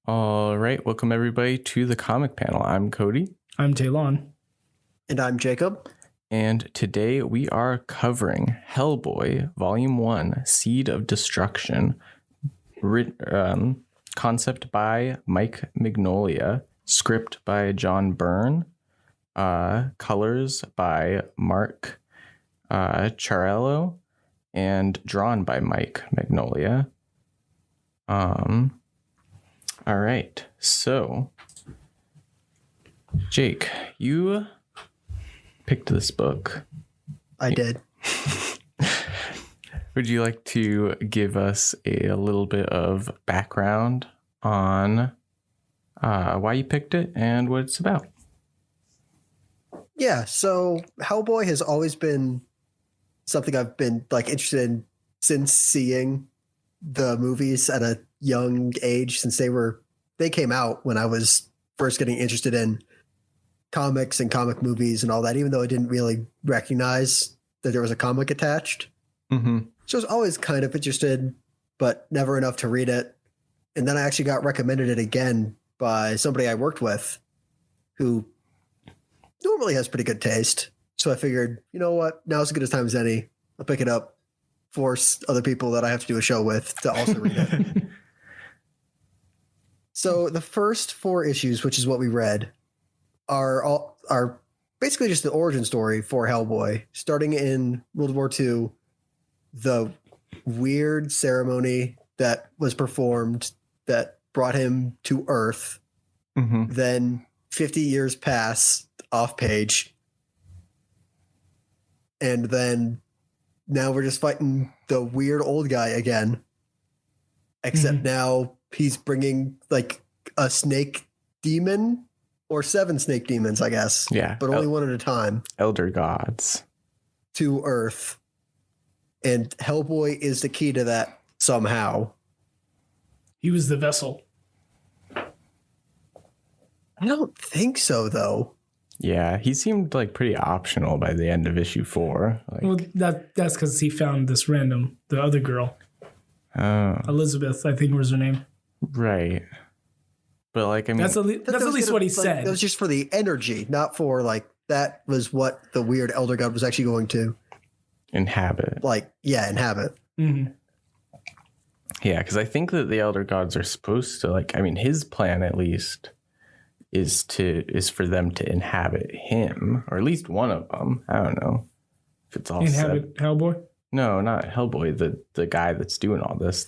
All right, welcome everybody to the comic panel. I'm Cody. I'm Talon. And I'm Jacob. And today we are covering Hellboy, Volume 1, Seed of Destruction. Concept by Mike Mignola. Script by John Byrne. Colors by Mark Chiarello. And drawn by Mike Mignola. All right, so Jake, you picked this book. I did. Would you like to give us a little bit of background on why you picked it and what it's about? Yeah, so Hellboy has always been something I've been interested in since seeing the movies at a young age, since they came out when I was first getting interested in comics and comic movies and all that, even though I didn't really recognize that there was a comic attached. Mm-hmm. So I was always kind of interested, but never enough to read it. And then I actually got recommended it again by somebody I worked with who normally has pretty good taste. So I figured, you know what, now's as good a time as any. I'll pick it up, force other people that I have to do a show with to also read it. So the first 4 issues, which is what we read, are basically just the origin story for Hellboy, starting in World War II, the weird ceremony that was performed that brought him to Earth. Mm-hmm. Then 50 years pass off page. And then now we're just fighting the weird old guy again. Except now he's bringing a snake demon or 7 snake demons, I guess. Yeah. But only one at a time. Elder gods. To Earth. And Hellboy is the key to that somehow. He was the vessel. I don't think so, though. Yeah, he seemed pretty optional by the end of issue 4. Well, that's because he found the other girl. Oh. Elizabeth, I think was her name. Right. But I mean, that's at least what he said. It was just for the energy, not for that was what the weird elder god was actually going to inhabit. Inhabit. Mm-hmm. Yeah, because I think that the elder gods are supposed to his plan at least is for them to inhabit him, or at least one of them. I don't know if it's all inhabit Hellboy. No, not Hellboy. The guy that's doing all this.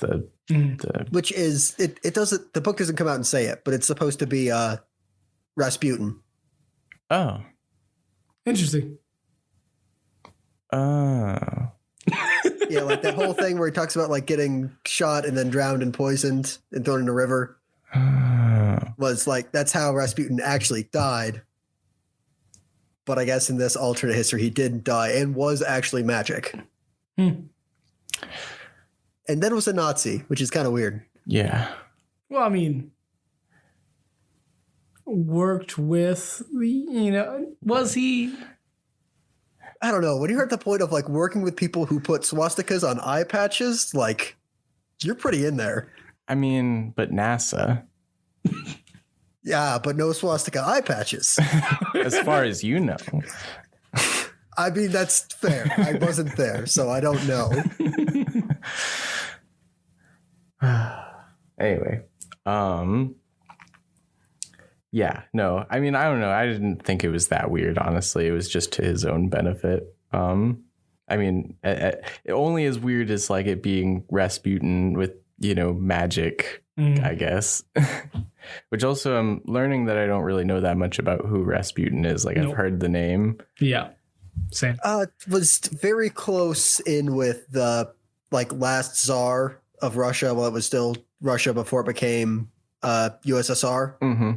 Which is it doesn't. The book doesn't come out and say it, but it's supposed to be Rasputin. Oh, interesting. Oh. Yeah, that whole thing where he talks about getting shot and then drowned and poisoned and thrown in a river. Was that's how Rasputin actually died. But I guess in this alternate history, he didn't die and was actually magic. And then was a Nazi, which is kind of weird. Yeah. Well, I mean, worked with, was he? I don't know. When you're at the point of working with people who put swastikas on eye patches, you're pretty in there. I mean, but NASA. Yeah, but no swastika eye patches. As far as you know. I mean, that's fair. I wasn't there, so I don't know. Anyway. Yeah, no. I mean, I don't know. I didn't think it was that weird, honestly. It was just to his own benefit. I mean, only as weird as it being Rasputin with, magic, I guess. Which also I'm learning that I don't really know that much about who Rasputin is. I've heard the name. Yeah. Same. It was very close in with the last Tsar of Russia. Well, it was still Russia before it became USSR. Mm-hmm.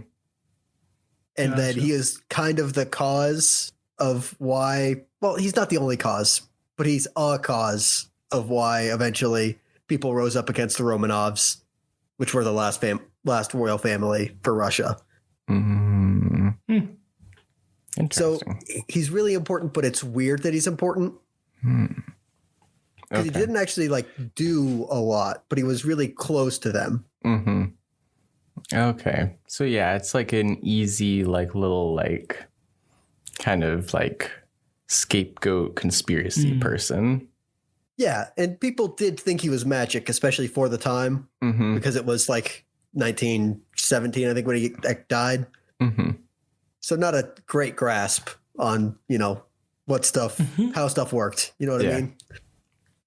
And then he is kind of the cause of why. Well, he's not the only cause, but he's a cause of why eventually people rose up against the Romanovs, which were the last royal family for Russia. Mm-hmm. So he's really important, but it's weird that he's important. Because he didn't actually do a lot, but he was really close to them. Mm-hmm. Okay. So yeah, it's like an easy, like little, like kind of like scapegoat conspiracy person. Yeah, and people did think he was magic, especially for the time, Mm-hmm. because it was like 1917, I think, when he died. Mm-hmm. So not a great grasp on, what stuff, how stuff worked. You know what I mean?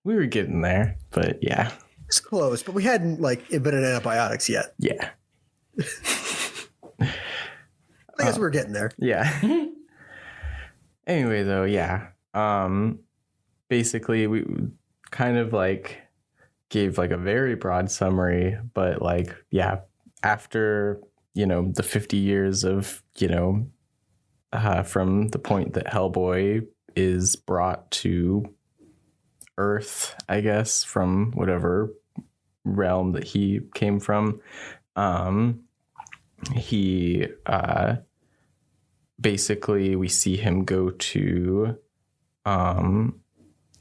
We were getting there, but yeah. It's close, but we hadn't like invented antibiotics yet. Yeah. I guess we're getting there. Yeah. Anyway, though, yeah. Basically, we kind of like gave like a very broad summary, but like, yeah, after, the 50 years of, from the point that Hellboy is brought to Earth, I guess, from whatever realm that he came from, he basically we see him go to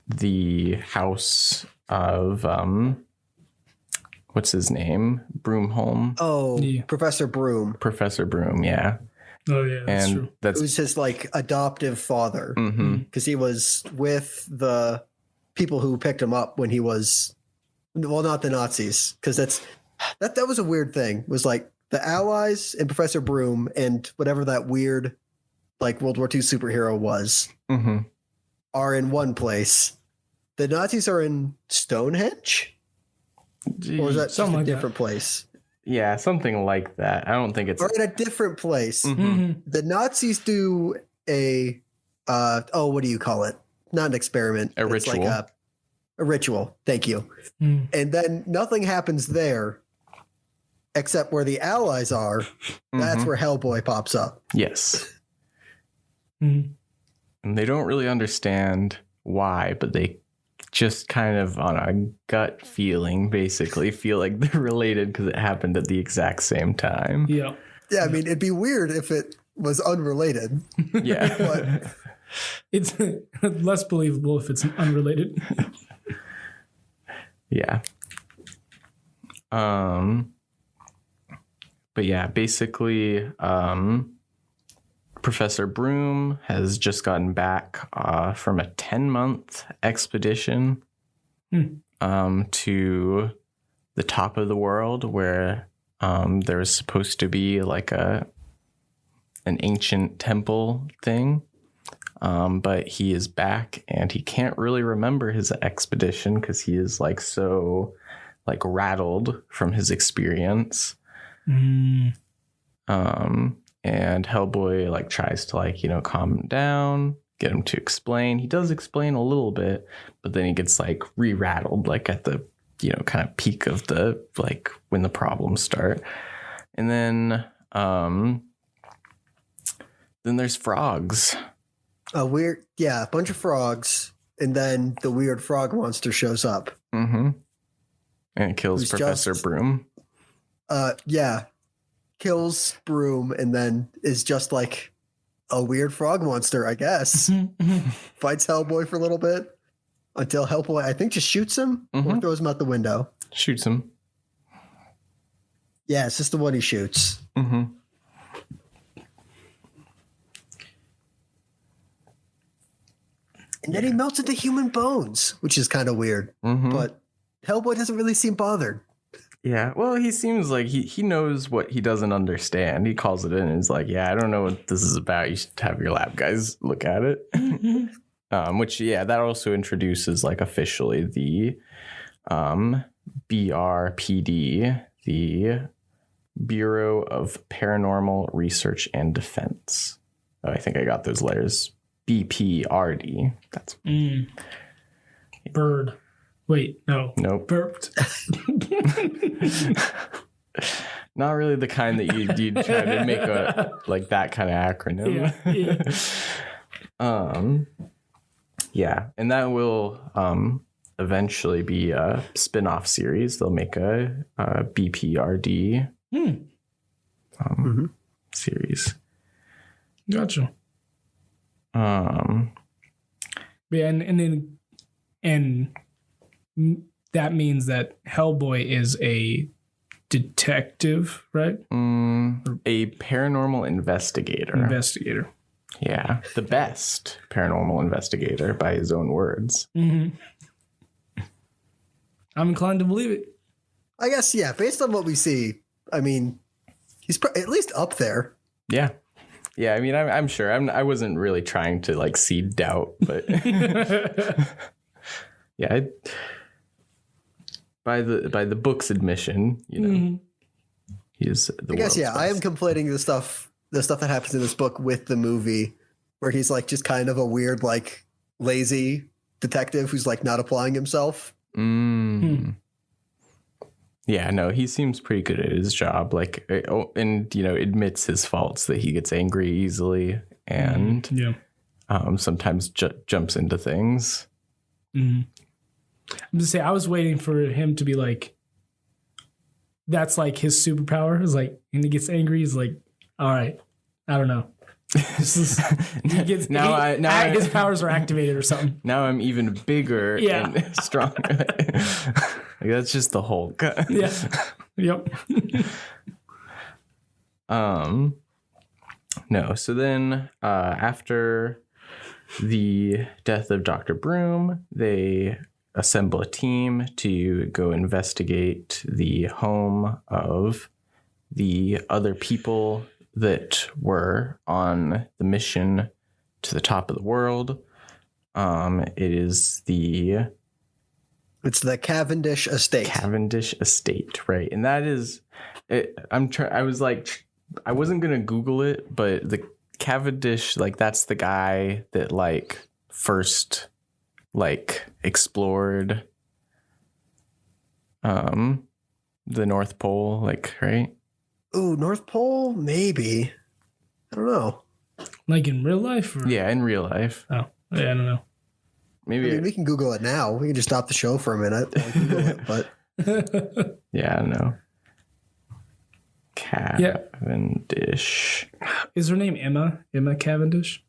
the house of what's his name, Broomholm. Oh, Yeah. Professor Broom. Professor Broom, yeah. Oh yeah, that's And true. It that's was his like adoptive father, mm-hmm. because he was with the people who picked him up when he was, well, not the Nazis, because that was a weird thing. Was like the Allies and Professor Broom and whatever that weird like World War II superhero was Mm-hmm. are in one place. The Nazis are in Stonehenge, or is that just Something a like that. different place? Yeah, something like that. I don't think it's Or in a different place. Mhm. Mm-hmm. The Nazis do a what do you call it? Not an experiment. A It's ritual. like a ritual. Thank you. Mm. And then nothing happens there except where the Allies are. That's Mhm. where Hellboy pops up. Yes. Mm. And they don't really understand why, but they just kind of on a gut feeling basically feel like they're related because it happened at the exact same time. Yeah. Yeah, I mean, it'd be weird if it was unrelated. Yeah. But It's less believable if it's unrelated. Yeah. But yeah, basically, Professor Broom has just gotten back from a 10-month expedition to the top of the world where there was supposed to be like an ancient temple thing. But he is back and he can't really remember his expedition because he is like so like rattled from his experience. Mm. And Hellboy like tries to like, calm him down, get him to explain. He does explain a little bit, but then he gets like re-rattled like at the, kind of peak of the like when the problems start. And then there's frogs. a bunch of frogs, and then the weird frog monster shows up. Mm-hmm. And it kills Who's Professor just- Broom. Kills Broom, and then is just like a weird frog monster, I guess. Fights Hellboy for a little bit until Hellboy, I think, just shoots him or Mhm. throws him out the window. Shoots him. Yeah, it's just the one he shoots. Mm-hmm. And then he melts into human bones, which is kind of weird. Mm-hmm. But Hellboy doesn't really seem bothered. Yeah, well, he seems like he knows what he doesn't understand. He calls it in and is like, yeah, I don't know what this is about. You should have your lab guys look at it. Which, yeah, that also introduces like officially the BRPD, the Bureau of Paranormal Research and Defense. Oh, I think I got those letters. BPRD. That's Bird. Wait, no. nope. Burped. Not really the kind that you'd try to make a like that kind of acronym. Yeah. And that will eventually be a spin-off series. They'll make a BPRD series. Gotcha. Um, Yeah, and that means that Hellboy is a detective, right? A paranormal investigator. Investigator. Yeah, the best paranormal investigator by his own words. I'm inclined to believe it. I guess, yeah, based on what we see, I mean, he's at least up there. Yeah. Yeah, I mean, I'm sure. I wasn't really trying to like seed doubt, but yeah, by the book's admission, you know, he is the I guess, yeah, world's I am best. conflating the stuff that happens in this book with the movie, where he's like just kind of a weird, like lazy detective who's like not applying himself. Yeah, no, he seems pretty good at his job. Like, and you know, admits his faults, that he gets angry easily and sometimes jumps into things. I'm just saying, I was waiting for him to be like, that's like his superpower. Is like, when he gets angry, he's like, all right, I don't know. His powers are activated or something. Now I'm even bigger and stronger. Like, that's just the Hulk. Yeah. Yep. No. So then, after the death of Dr. Broom, they assemble a team to go investigate the home of the other people that were on the mission to the top of the world. It's the Cavendish Estate. Cavendish Estate, right? And that is, I was like, I wasn't gonna Google it, but the Cavendish, like, that's the guy that like first like explored the North Pole, like, right? Ooh, North Pole? Maybe. I don't know. Like in real life? Or? Yeah, in real life. Oh, yeah, I don't know. Maybe I mean, we can Google it now. We can just stop the show for a minute while we Google it, but yeah, I know. Cavendish. Is her name Emma? Emma Cavendish?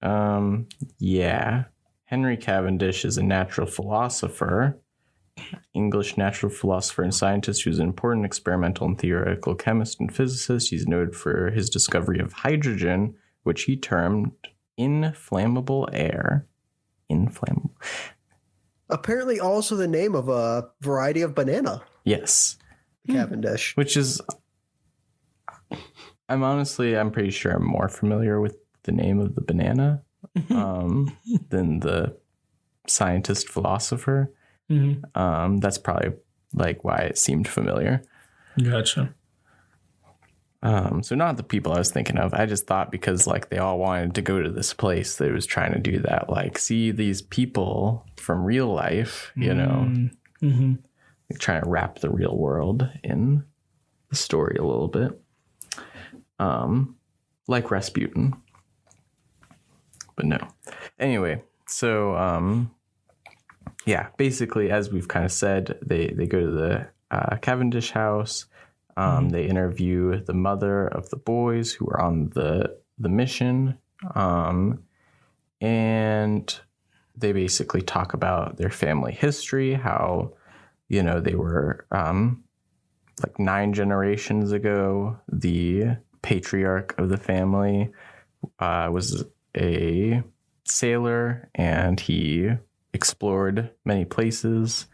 Yeah. Henry Cavendish is a natural philosopher, English natural philosopher and scientist who's an important experimental and theoretical chemist and physicist. He's noted for his discovery of hydrogen, which he termed inflammable air. Inflammable. apparently also the name of a variety of banana. Yes. Cavendish. Which is, I'm pretty sure I'm more familiar with the name of the banana than the scientist philosopher. That's probably like why it seemed familiar. Gotcha. So not the people I was thinking of. I just thought because like they all wanted to go to this place that was trying to do that. Like, see these people from real life, you know, like trying to wrap the real world in the story a little bit. Like Rasputin. But no. Anyway, so yeah, basically, as we've kind of said, they go to the Cavendish house. They interview the mother of the boys who are on the mission. And they basically talk about their family history, how, you know, they were like 9 generations ago, the patriarch of the family was a sailor, and he explored many places.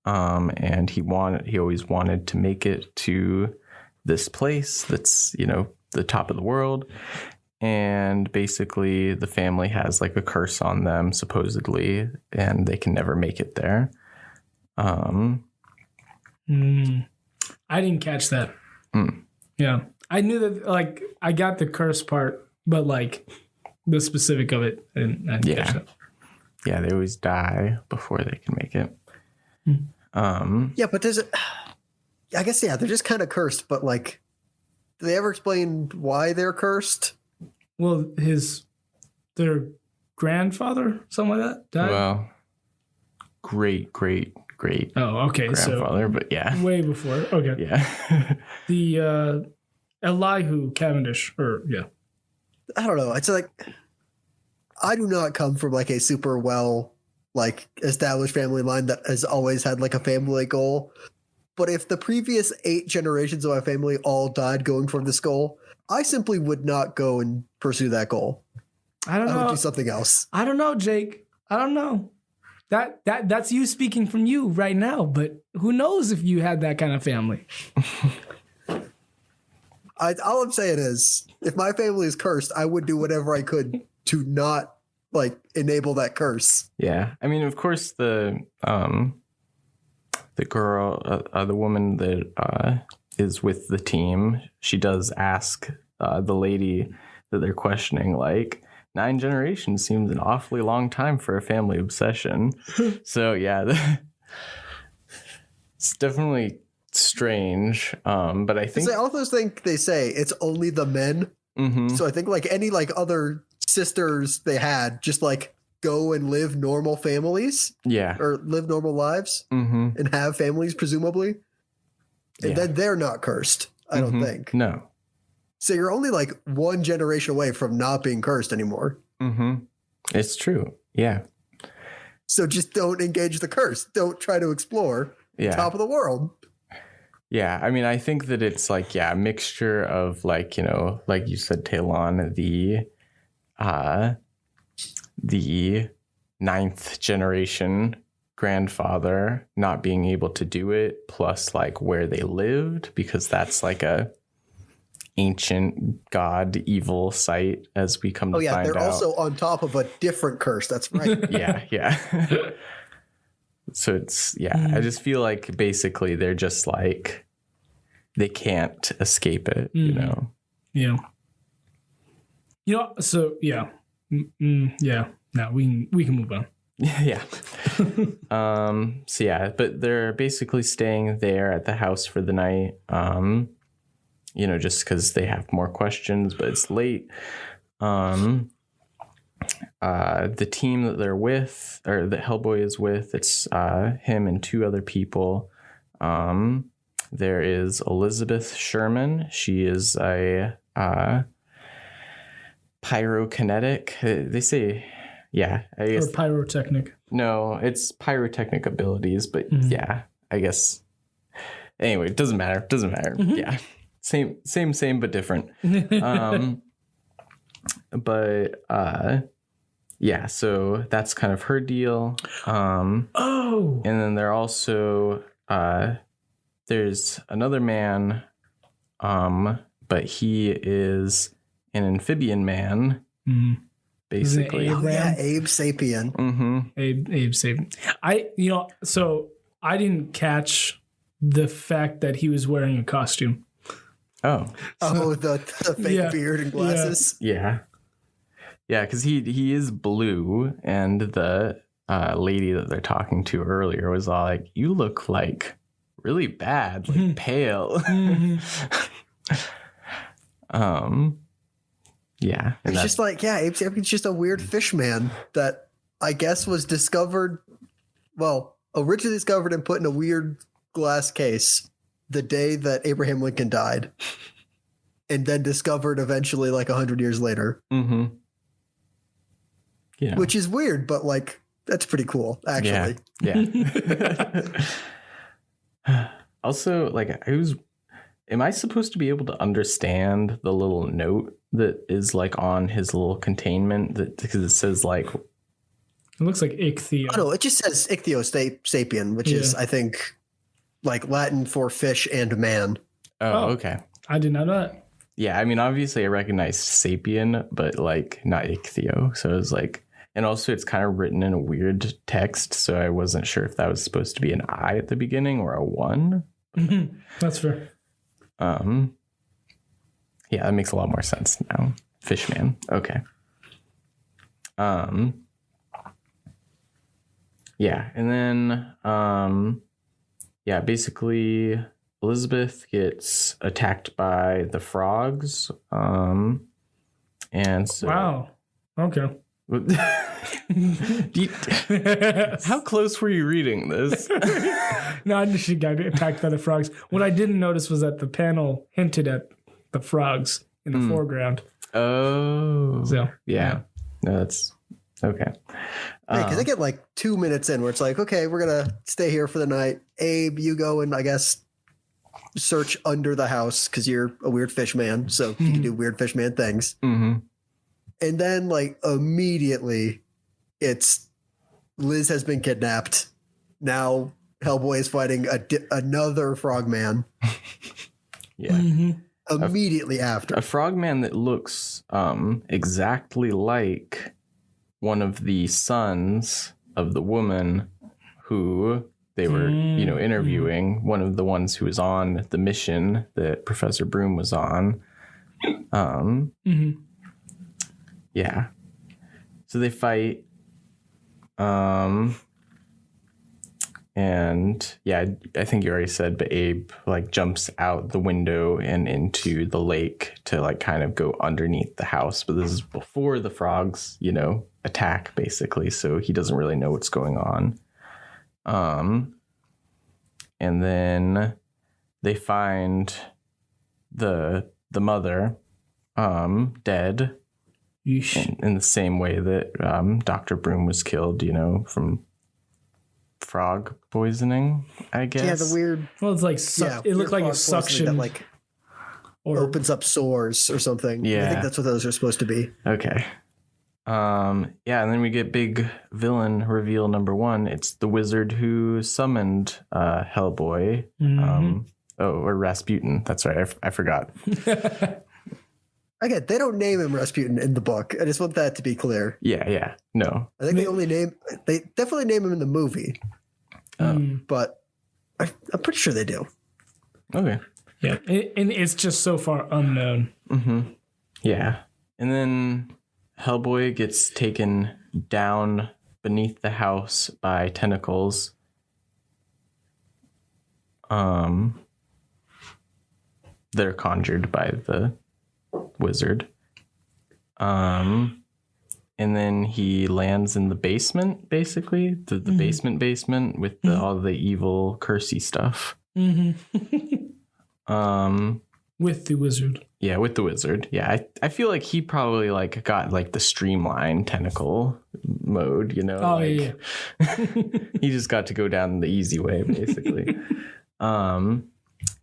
And he always wanted to make it to this place that's, you know, the top of the world. And basically the family has like a curse on them, supposedly, and they can never make it there. I didn't catch that. Yeah. I knew that, like, I got the curse part, but like the specific of it, I didn't catch that. Yeah, they always die before they can make it. Yeah, but I guess, yeah, they're just kind of cursed, but like, do they ever explain why they're cursed? Well, their grandfather, something like that, died? Well, great Oh, okay. grandfather, So but yeah. way before. Okay. Yeah. The Elihu Cavendish, or yeah. I don't know. It's like, I do not come from like a super well like established family line that has always had like a family goal. But if the previous 8 generations of my family all died going for this goal, I simply would not go and pursue that goal. I don't I know. would do something else. I don't know, Jake. I don't know. That's you speaking from you right now, but who knows if you had that kind of family? All I'm saying is, if my family is cursed, I would do whatever I could to not enable that curse. Yeah, I mean, of course, the girl, the woman that is with the team, she does ask the lady that they're questioning, like, 9 generations seems an awfully long time for a family obsession. So yeah, it's definitely strange. But I think I also think they say it's only the men. Mm-hmm. So I think any other sisters they had just go and live normal families. Yeah. Or live normal lives Mm-hmm. and have families, presumably. And then they're not cursed, I don't think. No. So you're only 1 generation away from not being cursed anymore. Mm-hmm. It's true. Yeah. So just don't engage the curse. Don't try to explore Yeah. top of the world. Yeah. I mean, I think that it's a mixture of like you said, Talon, the 9th generation grandfather not being able to do it, plus where they lived, because that's a ancient god evil site, as we come to find out. They're also on top of a different curse. That's right. yeah. So it's I just feel basically they're just they can't escape it, you know. Yeah. So yeah. Yeah. No, we can move on. Yeah. So yeah, but they're basically staying there at the house for the night. Just because they have more questions, but it's late. The team that they're with, or that Hellboy is with, it's him and 2 other people. There is Elizabeth Sherman. She is a pyrokinetic. They say, I guess. Or pyrotechnic. No, it's pyrotechnic abilities, but I guess. Anyway, it doesn't matter. Mm-hmm. Yeah. Same, but different. So that's kind of her deal. And then they're also, there's another man, but he is an amphibian man, basically. Abe Sapien. Mm-hmm. Abe Sapien. So I didn't catch the fact that he was wearing a costume. Oh, the fake beard and glasses. Yeah, because he is blue, and the lady that they're talking to earlier was all like, "You look really bad, pale." Yeah, and it's just Abe Sapien's just a weird fish man that I guess was originally discovered and put in a weird glass case the day that Abraham Lincoln died, and then discovered eventually 100 years later. Mm-hmm. Yeah. Which is weird, but that's pretty cool, actually. Yeah. Also, am I supposed to be able to understand the little note that is on his little containment, because it says it looks like ichthyo. Oh no, it just says sapien, which is, I think, Latin for fish and man. Oh, okay. I did not know that. Yeah, I mean, obviously I recognized sapien, but not ichthyo. So it was and also it's kind of written in a weird text, so I wasn't sure if that was supposed to be an I at the beginning or a 1. That's fair. Yeah, that makes a lot more sense now. Fishman. Okay. Yeah, and then basically Elizabeth gets attacked by the frogs. And so wow. Okay. How close were you reading this? No, I knew she got attacked by the frogs. What I didn't notice was that the panel hinted at the frogs in the foreground. Oh. So yeah. No, that's okay. Because they get 2 minutes in where it's okay, we're gonna stay here for the night. Abe, you go and I guess search under the house because you're a weird fish man, so you can do weird fish man things. Mm-hmm. And then, like, immediately, it's Liz has been kidnapped. Now Hellboy is fighting another frogman. Yeah. Mm-hmm. Immediately after. A frogman that looks exactly like one of the sons of the woman who they were, interviewing, one of the ones who was on the mission that Professor Broom was on. Yeah. So they fight. And yeah, I think you already said, but Abe like jumps out the window and into the lake to like kind of go underneath the house. But this is before the frogs, attack basically. So he doesn't really know what's going on. And then they find the mother, dead in the same way that, Dr. Broom was killed, from frog poisoning, I guess. Yeah, the weird. Well, it's like it looked like a suction that like opens up sores or something. Yeah, I think that's what those are supposed to be. Okay. Yeah, and then we get big villain reveal number 1. It's the wizard who summoned Hellboy. Or Rasputin. That's right. I forgot. Again, they don't name him Rasputin in the book. I just want that to be clear. Yeah. No. I think they definitely name him in the movie. But I'm pretty sure they do. Okay. Yeah. And it's just so far unknown. Mm-hmm. Yeah. And then Hellboy gets taken down beneath the house by tentacles. They're conjured by the wizard. And then he lands in the basement, basically. The basement with all the evil cursey stuff. With the wizard. Yeah, with the wizard. Yeah, I feel like he probably like got like the streamline tentacle mode, Oh, yeah. He just got to go down the easy way, basically.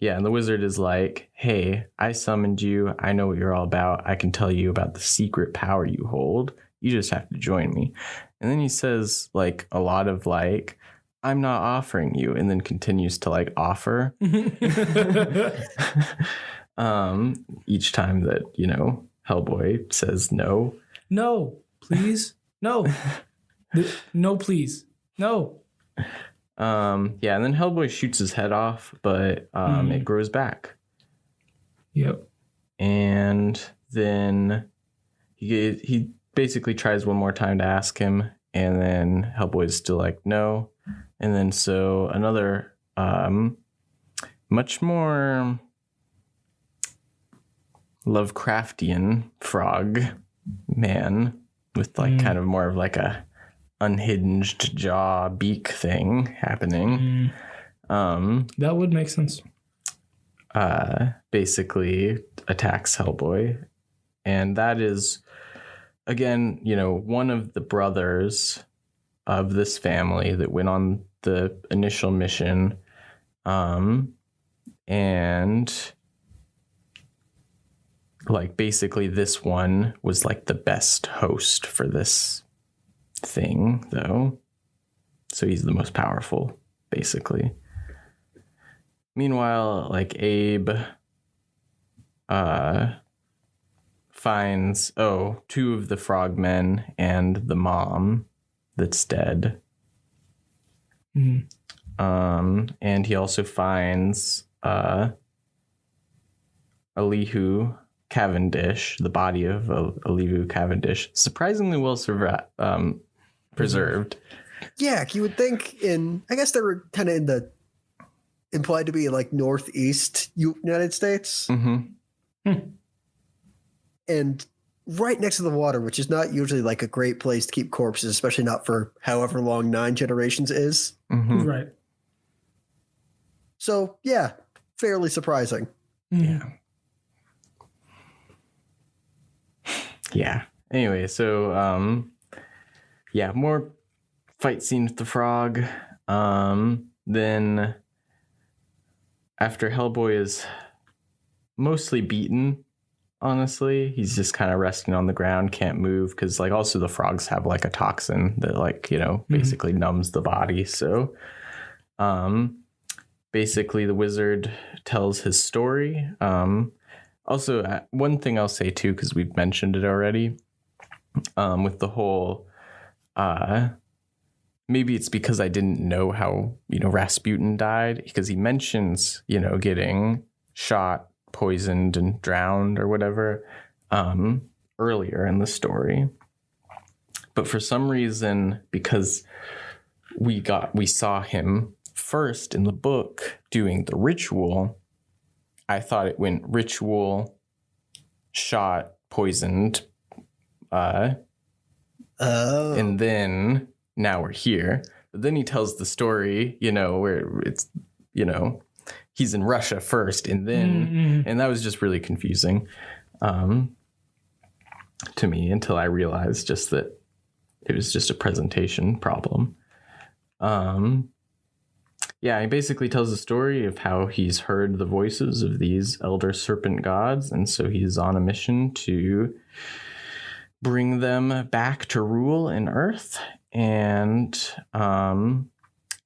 Yeah, and the wizard is like, hey, I summoned you. I know what you're all about. I can tell you about the secret power you hold. You just have to join me. And then he says like a lot of like, I'm not offering you, and then continues to like offer. Each time that, Hellboy says no. No, please. No. No, please. No. Yeah, and then Hellboy shoots his head off, but it grows back. Yep. And then he basically tries one more time to ask him, and then Hellboy's still like, no. And then so another much more Lovecraftian frog man with like kind of more of like a unhinged jaw beak thing happening. That would make sense. Basically attacks Hellboy. And that is, again, one of the brothers of this family that went on the initial mission. And like basically this one was like the best host for this thing, though. So he's the most powerful, basically. Meanwhile, like Abe finds two of the frogmen and the mom that's dead. And he also finds Elihu Cavendish, the body of Elihu Cavendish, surprisingly well preserved. Yeah, you would think I guess they were kind of implied to be like northeast United States. And right next to the water, which is not usually like a great place to keep corpses, especially not for however long 9 generations is. Right. So, yeah, fairly surprising. Yeah. Anyway, so, more fight scene with the frog. Then after Hellboy is mostly beaten, honestly, he's just kind of resting on the ground, can't move, because like also the frogs have like a toxin that like, you know, basically numbs the body. So basically the wizard tells his story. Also, one thing I'll say too, because we've mentioned it already, with the whole maybe it's because I didn't know how, you know, Rasputin died, because he mentions, you know, getting shot, poisoned, and drowned or whatever earlier in the story. But for some reason, because we saw him first in the book doing the ritual, I thought it went ritual, shot, poisoned, and then now we're here. But then he tells the story, you know, where it's, you know, he's in Russia first and then, and that was just really confusing to me until I realized just that it was just a presentation problem. Yeah, he basically tells the story of how he's heard the voices of these elder serpent gods, and so he's on a mission to bring them back to rule in Earth. And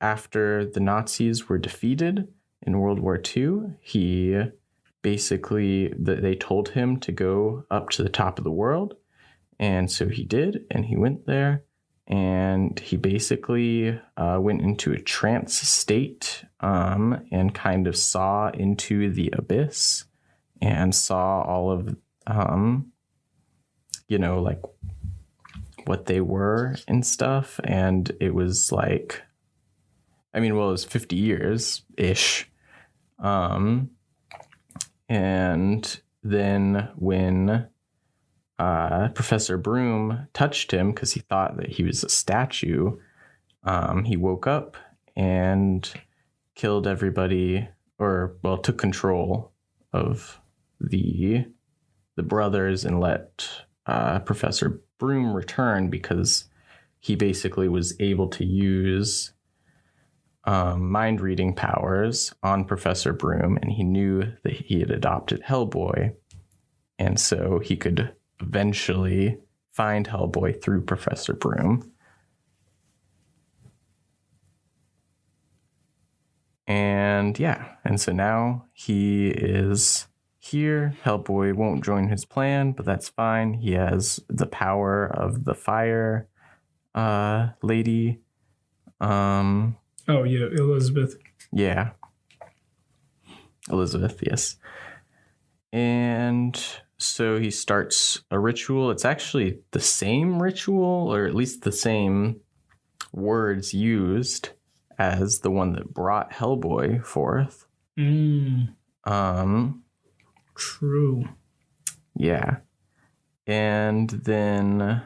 after the Nazis were defeated in World War II, he basically, they told him to go up to the top of the world. And so he did, and he went there. And he basically went into a trance state and kind of saw into the abyss and saw all of, you know, like what they were and stuff. And it was like, I mean, well, it was 50 years-ish. And then when Professor Broom touched him because he thought that he was a statue, he woke up and killed everybody, or well, took control of the brothers and let Professor Broom return, because he basically was able to use mind reading powers on Professor Broom, and he knew that he had adopted Hellboy, and so he could eventually find Hellboy through Professor Broom. And yeah, and so now he is here. Hellboy won't join his plan, but that's fine. He has the power of the fire lady. Oh yeah, Elizabeth. Yeah. Elizabeth, yes. And so he starts a ritual. It's actually the same ritual, or at least the same words used as the one that brought Hellboy forth. True. Yeah. And then,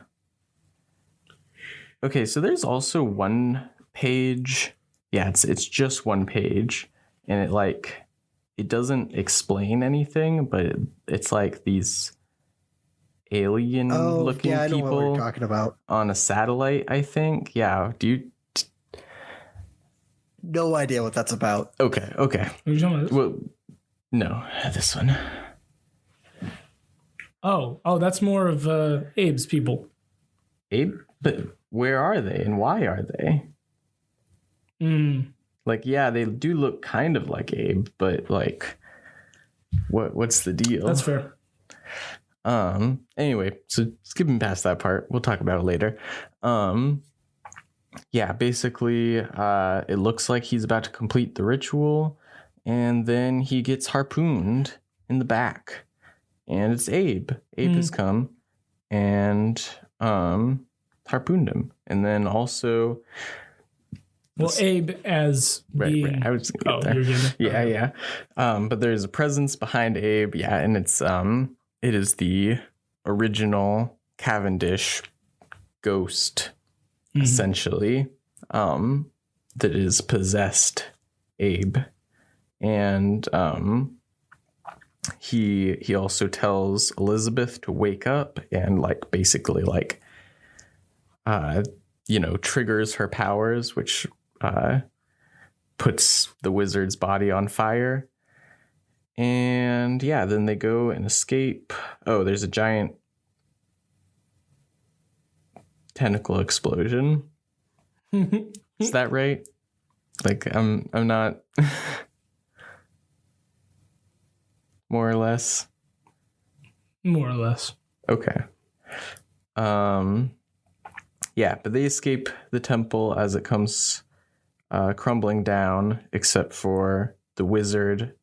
okay, so there's also one page. Yeah, it's just one page, and it doesn't explain anything, but it's like these alien looking I know people what we're talking about. on a satellite, I think. Yeah. Do you? No idea what that's about. Okay. What are you talking about? Well, no, this one. Oh, that's more of Abe's people. Abe? But where are they and why are they? Like, yeah, they do look kind of like Abe, but like, what's the deal? That's fair. Anyway, so skipping past that part, we'll talk about it later. Yeah, basically, it looks like he's about to complete the ritual, and then he gets harpooned in the back, and it's Abe. Abe has come and harpooned him, and then also. Well, Abe as being... Right. I was gonna get there. You're getting there? Yeah. But there's a presence behind Abe. Yeah, and it is the original Cavendish ghost, essentially, that is possessed Abe. And he also tells Elizabeth to wake up and like basically like triggers her powers, which puts the wizard's body on fire. And yeah, then they go and escape. Oh, there's a giant tentacle explosion. Is that right? Like I'm not more or less. More or less. Okay. Yeah, but they escape the temple as it comes crumbling down, except for the wizard.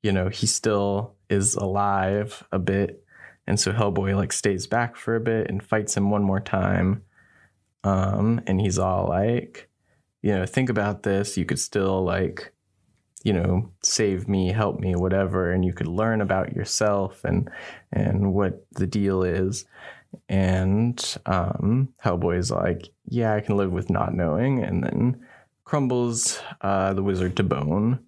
You know, he still is alive a bit, and so Hellboy like stays back for a bit and fights him one more time. And he's all like, you know, think about this. You could still like, you know, save me, help me, whatever, and you could learn about yourself and what the deal is. And Hellboy's like, yeah, I can live with not knowing, and then crumbles the wizard to bone,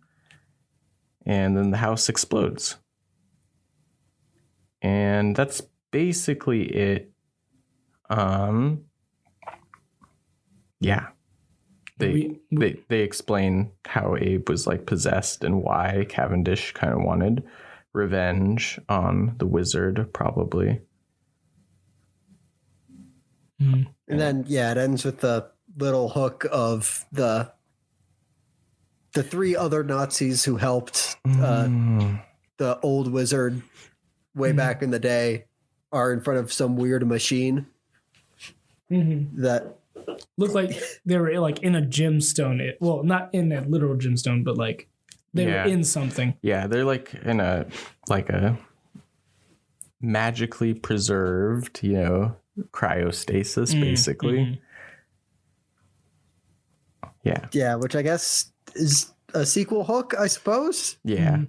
and then the house explodes. And that's basically it. Yeah. They explain how Abe was like possessed and why Cavendish kind of wanted revenge on the wizard, probably. And then it ends with the little hook of the three other Nazis who helped the old wizard way back in the day are in front of some weird machine that looked like they were like in a gemstone. Well, not in a literal gemstone, but like they were in something. Yeah, they're like in a magically preserved, you know, cryostasis, basically. Yeah, which I guess is a sequel hook, I suppose. Yeah.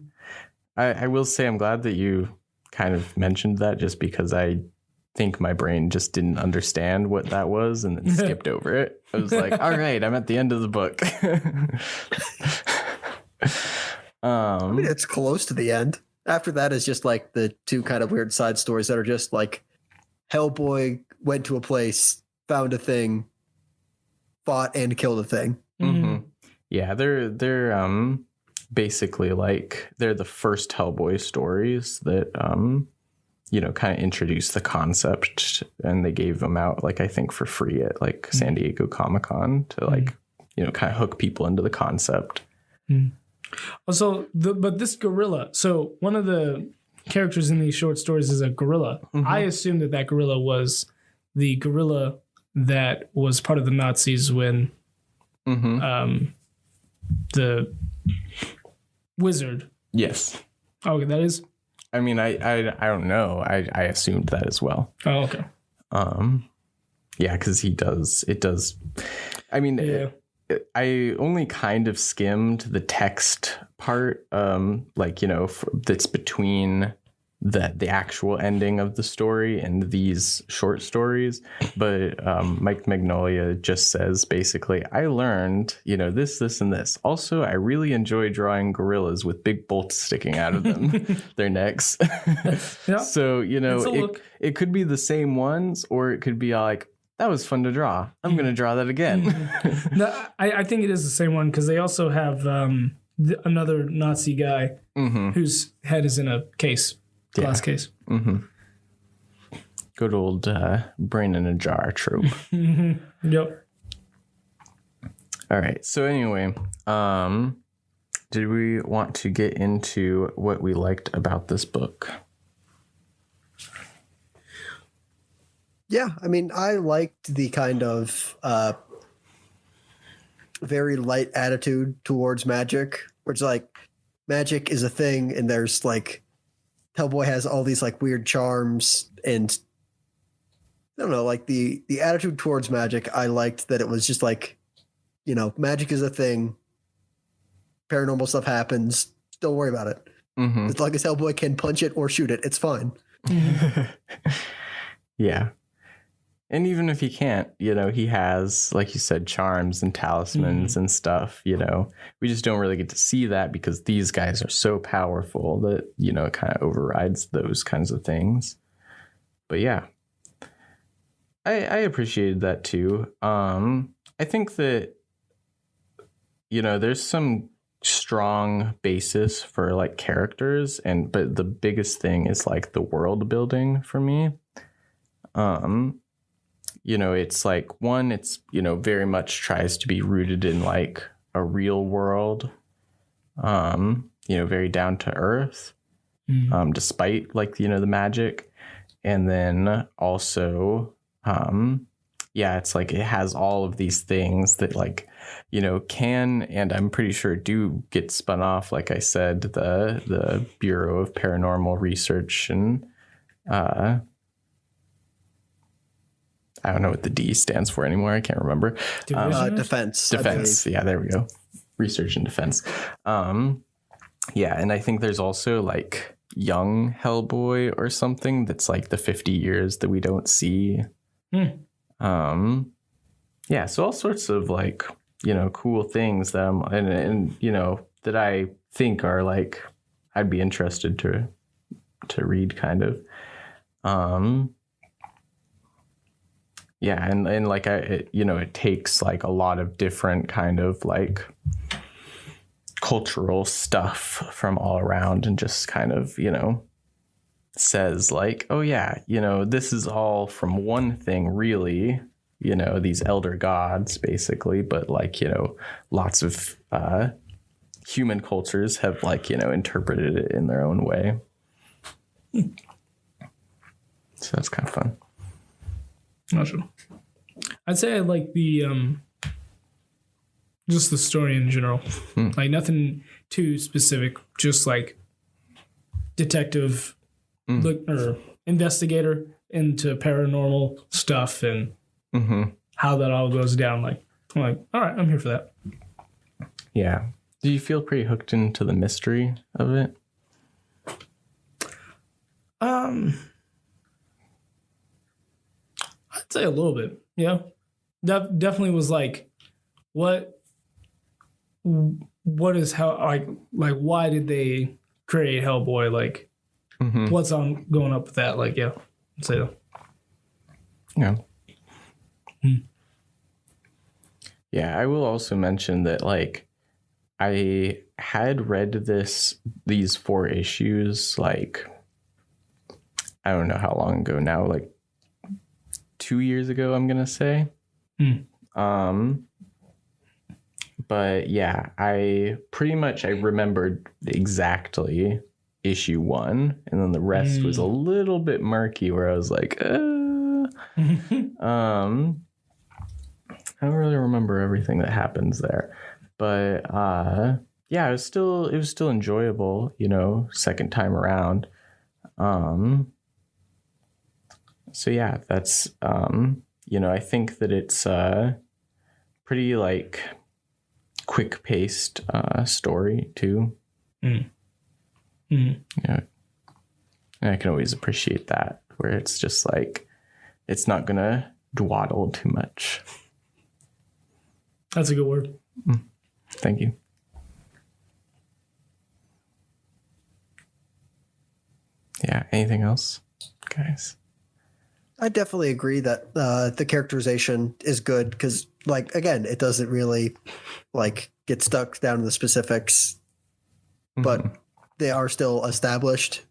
I will say I'm glad that you kind of mentioned that, just because I think my brain just didn't understand what that was and then skipped over it. I was like, all right, I'm at the end of the book. I mean, it's close to the end. After that is just like the two kind of weird side stories that are just like Hellboy went to a place, found a thing, fought and killed a thing. Yeah, they're basically like they're the first Hellboy stories that you know, kind of introduced the concept, and they gave them out like I think for free at like San Diego Comic-Con to like you know, kind of hook people into the concept. Also, but this gorilla. So one of the characters in these short stories is a gorilla. I assumed that gorilla was the gorilla that was part of the Nazis when the wizard. Yes. Okay, that is. I mean, I don't know. I assumed that as well. Oh, okay. Yeah, because it does. I mean, I only kind of skimmed the text part, like, you know, that's between the actual ending of the story and these short stories. But Mike Magnolia just says basically, I learned, you know, this, and this. Also, I really enjoy drawing gorillas with big bolts sticking out of them, their necks. Yeah. So, you know, it could be the same ones, or it could be like, that was fun to draw. I'm going to draw that again. No, I think it is the same one, because they also have another Nazi guy whose head is in a case. Glass case. Good old brain in a jar trope. Yep. All right. So anyway, did we want to get into what we liked about this book? Yeah, I mean, I liked the kind of very light attitude towards magic, where it's like magic is a thing, and there's like Hellboy has all these like weird charms, and I don't know, like the attitude towards magic. I liked that it was just like, you know, magic is a thing. Paranormal stuff happens. Don't worry about it. As long as Hellboy can punch it or shoot it, it's fine. Yeah. And even if he can't, you know, he has, like you said, charms and talismans and stuff, you know. We just don't really get to see that because these guys are so powerful that, you know, it kind of overrides those kinds of things. But yeah, I appreciated that too. I think that, you know, there's some strong basis for like characters, but the biggest thing is like the world building for me. It's like one, it's very much tries to be rooted in like a real world, very down to earth, despite like the magic. And then also it's like it has all of these things that like can, and I'm pretty sure do get spun off, like I said, the Bureau of Paranormal Research, and I don't know what the D stands for anymore. I can't remember. Defense. Yeah, there we go. Research and defense. And I think there's also like young Hellboy or something that's like the 50 years that we don't see. So all sorts of like cool things that that I think are like I'd be interested to read kind of. And like it takes like a lot of different kind of like cultural stuff from all around and just kind of says like, oh yeah, this is all from one thing really, these elder gods basically, but like lots of human cultures have like interpreted it in their own way. So that's kind of fun. Awesome. I'd say I like the just the story in general. Like nothing too specific, just like detective or investigator into paranormal stuff and how that all goes down. Like I'm like, all right, I'm here for that. Yeah. Do you feel pretty hooked into the mystery of it? I'd say a little bit. Yeah. That definitely was like, what is how like why did they create Hellboy? Like what's on going up with that? Like, yeah. I'd say that. Yeah. Yeah, I will also mention that like I had read these 4 issues like I don't know how long ago now, like 2 years ago, I'm gonna say. But yeah, I remembered exactly issue 1, and then the rest was a little bit murky where I was like, I don't really remember everything that happens there. But it was still enjoyable, second time around. So yeah, that's I think that it's pretty like quick paced story too. Yeah, and I can always appreciate that, where it's just like it's not gonna dawdle too much. That's a good word. Thank you. Yeah. Anything else, guys? I definitely agree that the characterization is good because, like, again, it doesn't really like get stuck down to the specifics, but they are still established,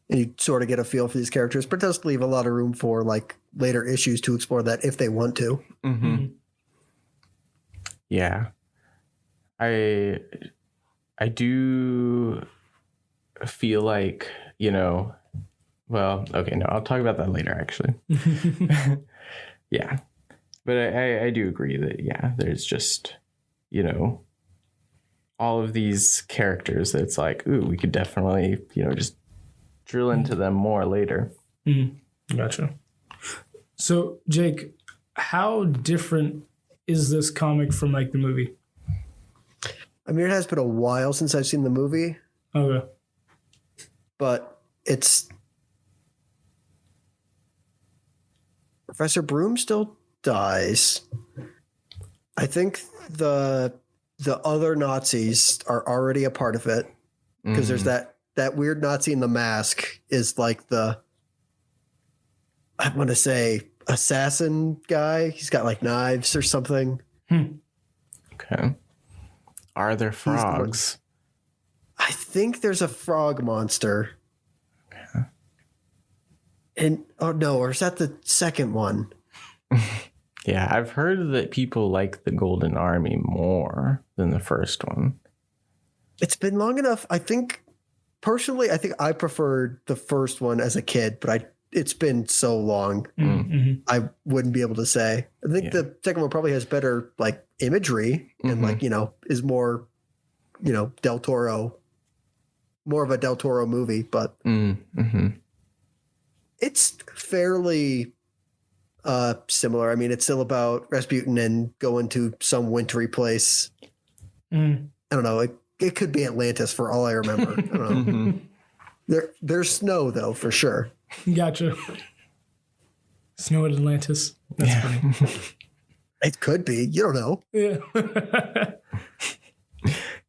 and you sort of get a feel for these characters. But it does leave a lot of room for like later issues to explore that if they want to. Yeah, I do feel like well, okay, no, I'll talk about that later, actually. Yeah. But I do agree that, yeah, there's just, all of these characters that it's like, ooh, we could definitely, just drill into them more later. Gotcha. So, Jake, how different is this comic from, like, the movie? I mean, it has been a while since I've seen the movie. Okay. But it's... Professor Broom still dies. I think the other Nazis are already a part of it because there's that weird Nazi in the mask is like I want to say assassin guy. He's got like knives or something. Okay. Are there He's the one- frogs? I think there's a frog monster. Okay. And oh no, or is that the second one? Yeah, I've heard that people like the Golden Army more than the first one. It's been long enough. I think personally, I preferred the first one as a kid, but it's been so long. Mm-hmm. I wouldn't be able to say. I think the second one probably has better like imagery and like, is more, Del Toro, more of a Del Toro movie, but it's fairly similar. I mean, it's still about Rasputin and going to some wintry place. I don't know. It could be Atlantis for all I remember. I don't know. There's snow though, for sure. Gotcha. Snow at Atlantis. That's funny. It could be. You don't know. Yeah.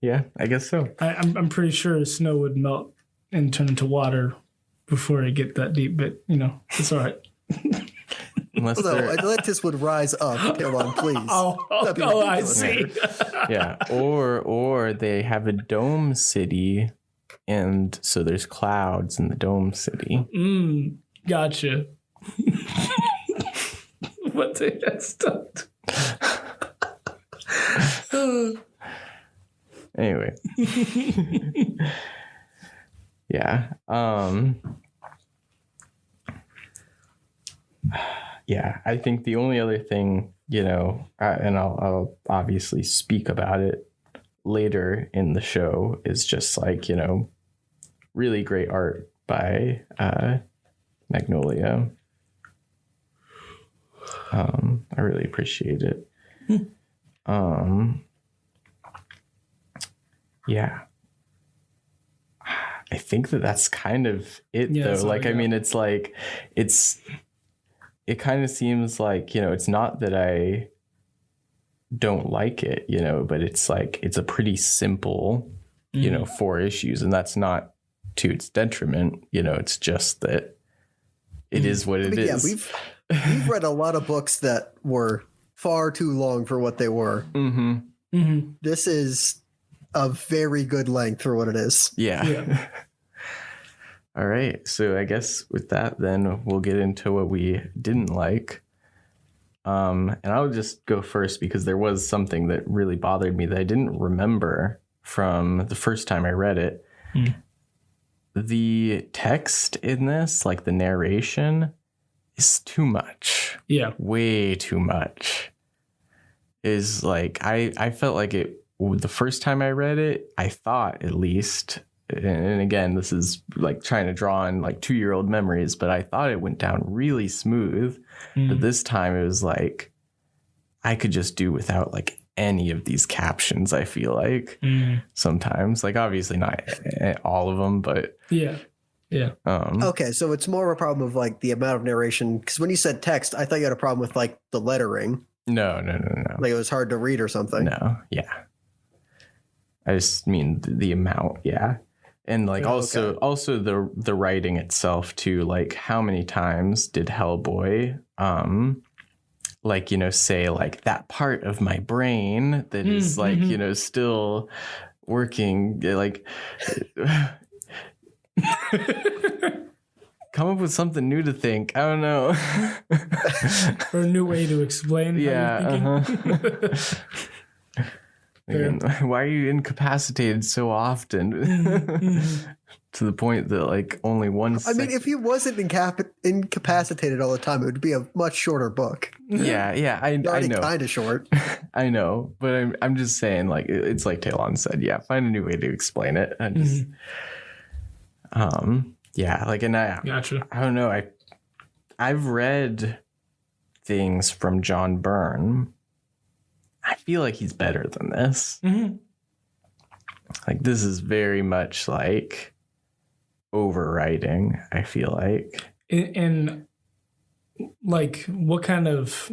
Yeah, I guess so. I'm pretty sure snow would melt and turn into water before it get that deep, but it's all right. Unless Although Atlantis would rise up. Come on, please. I see. Yeah, or they have a dome city, and so there's clouds in the dome city. Gotcha. What the heck stuff? Anyway. Yeah. Yeah, I think the only other thing, and I'll obviously speak about it later in the show, is just like, really great art by Magnolia. I really appreciate it. Yeah. I think that's kind of it, though. Like, I mean, it's like, it kind of seems like, it's not that I don't like it, but it's like, it's a pretty simple, 4 issues, and that's not to its detriment, it's just that it is what it is. Yeah, we've read a lot of books that were far too long for what they were. This is a very good length for what it is. Yeah. All right. So I guess with that, then we'll get into what we didn't like. And I'll just go first because there was something that really bothered me that I didn't remember from the first time I read it. The text in this, like the narration, is too much. Yeah. Way too much. Is like, I felt like it, the first time I read it, I thought at least, and again, this is like trying to draw on like 2-year-old memories, but I thought it went down really smooth. But this time it was like, I could just do without like any of these captions, I feel like sometimes, like obviously not all of them, but yeah. Okay, so it's more of a problem of like the amount of narration, because when you said text, I thought you had a problem with like the lettering. No. Like it was hard to read or something. No, yeah. I just mean the amount, yeah. And like also the writing itself too, like how many times did Hellboy like, say like that part of my brain that is like, still working, like come up with something new to think. I don't know. Or a new way to explain. Yeah. Again, why are you incapacitated so often? To the point that like only one. I mean, if he wasn't incapacitated all the time, it would be a much shorter book. Yeah, I know. Kind of short. I know, but I'm just saying, like it's like Talon said. Yeah, find a new way to explain it. And just, yeah, like, and I don't know. I've read things from John Byrne. I feel like he's better than this. Like this is very much like overwriting, I feel like. And like what kind of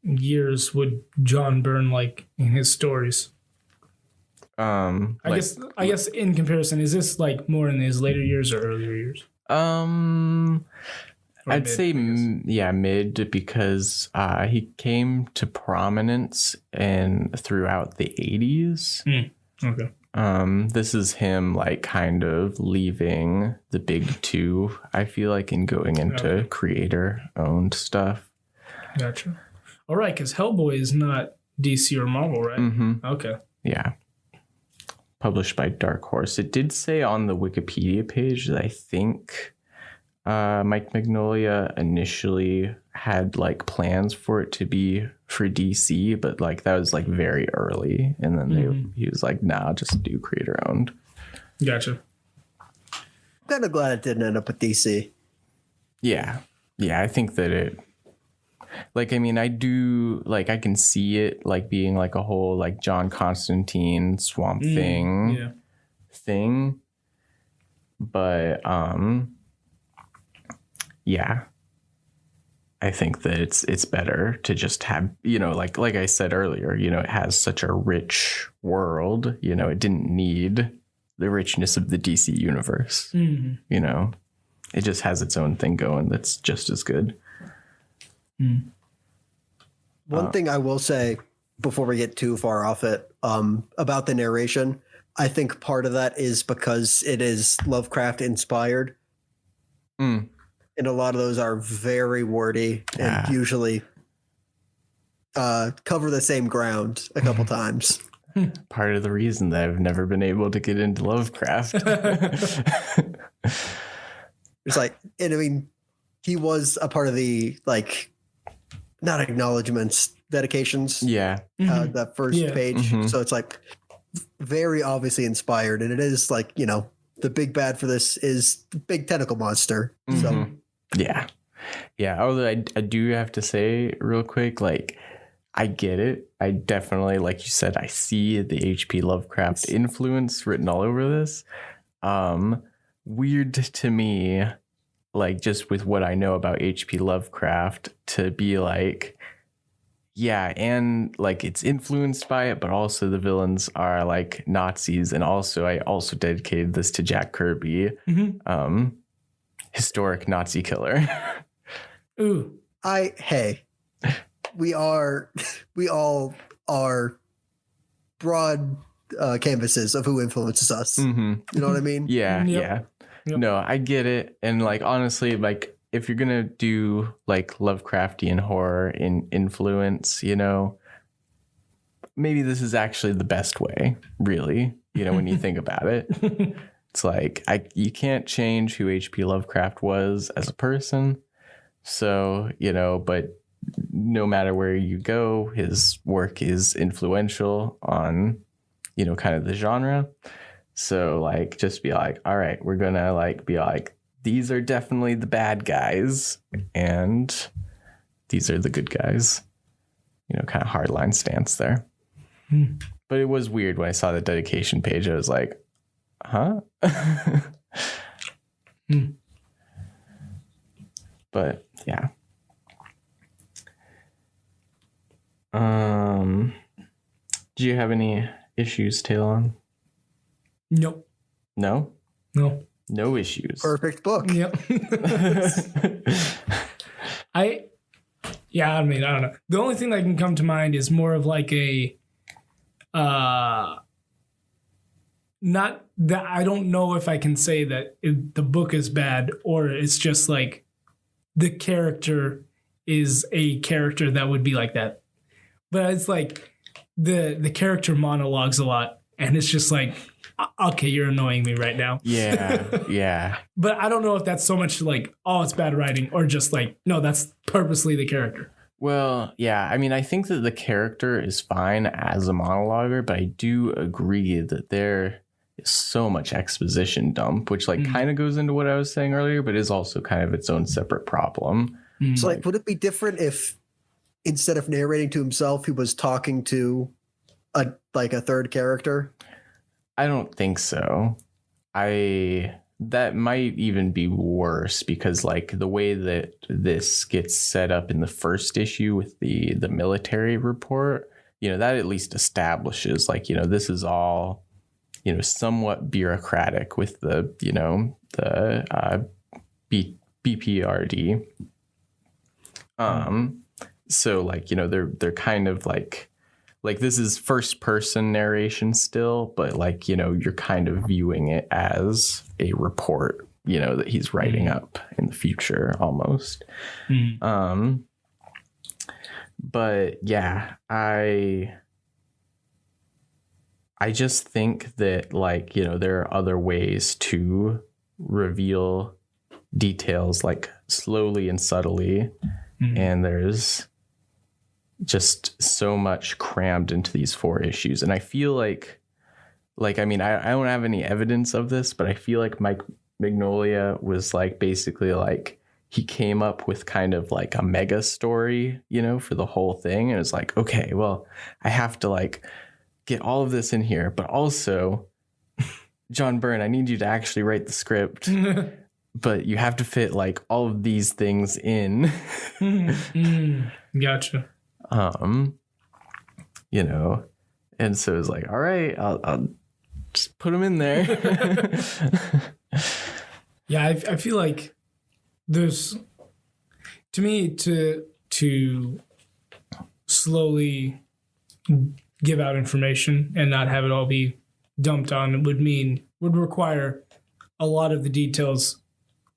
years would John Byrne like in his stories? I guess in comparison, is this like more in his later years or earlier years? I'd say mid, because he came to prominence throughout the 80s. Okay. This is him like kind of leaving the big two, I feel like, and going into creator owned stuff. Gotcha. All right, because Hellboy is not DC or Marvel, right? Mm-hmm. Okay. Yeah. Published by Dark Horse. It did say on the Wikipedia page that I think Mike Mignola initially had like plans for it to be for DC, but like that was like very early, and then he was like, "Nah, just do creator owned." Gotcha. I'm kind of glad it didn't end up with DC. Yeah, I think that it. Like, I mean, I do like I can see it like being like a whole like John Constantine Swamp Thing thing, but yeah. I think that it's better to just have, like I said earlier, it has such a rich world, it didn't need the richness of the DC universe. It just has its own thing going that's just as good. One thing I will say before we get too far off it, about the narration, I think part of that is because it is Lovecraft inspired. And a lot of those are very wordy and usually cover the same ground a couple times. Part of the reason that I've never been able to get into Lovecraft. It's like, and I mean, he was a part of the, like, not acknowledgements, dedications. Yeah. That first page. So it's like very obviously inspired. And it is like, the big bad for this is the big tentacle monster. So. Yeah. Although I do have to say real quick, like, I get it. I definitely, like you said, I see the H.P. Lovecraft influence written all over this. Weird to me, like, just with what I know about H.P. Lovecraft, to be like, yeah, and like it's influenced by it, but also the villains are like Nazis. And also I also dedicated this to Jack Kirby. Historic Nazi killer. Ooh. We all are broad canvases of who influences us. You know what I mean? Yeah. Yep. No, I get it. And like, honestly, like if you're going to do like Lovecraftian horror in influence, maybe this is actually the best way, really, when you think about it. It's like you can't change who H.P. Lovecraft was as a person. So, but no matter where you go, his work is influential on, kind of the genre. So like, just be like, all right, we're going to like be like, these are definitely the bad guys and these are the good guys, kind of hardline stance there. But it was weird when I saw the dedication page. I was like, huh? But yeah. Do you have any issues, Talon? Nope. No? No issues. Perfect book. Yep. I don't know. The only thing that can come to mind is more of like a not that I don't know if I can say that the book is bad or it's just like the character is a character that would be like that. But it's like the character monologues a lot and it's just like, okay, you're annoying me right now. Yeah. But I don't know if that's so much like, oh, it's bad writing or just like, no, that's purposely the character. Well, yeah, I mean, I think that the character is fine as a monologuer, but I do agree that there is so much exposition dump, which like kind of goes into what I was saying earlier, but is also kind of its own separate problem. So like, would it be different if instead of narrating to himself, he was talking to a third character? I don't think so. That might even be worse because like the way that this gets set up in the first issue with the military report, that at least establishes like, this is all, somewhat bureaucratic with the, BPRD. So like, they're kind of like like this is first person narration still, but like, you know, you're kind of viewing it as a report, you know, that he's writing up in the future almost. But yeah, I just think that, like, you know, there are other ways to reveal details, like slowly and subtly. And there's just so much crammed into these 4 issues. And I feel like, I mean, I don't have any evidence of this, but I feel like Mike Mignola was like, basically like, he came up with kind of like a mega story, you know, for the whole thing. And it's like, okay, well, I have to like get all of this in here, but also, John Byrne, I need you to actually write the script, but you have to fit like all of these things in. Gotcha. You know, and so it's like, all right, I'll just put them in there. Yeah, I feel like there's, to me, to slowly give out information and not have it all be dumped on would require a lot of the details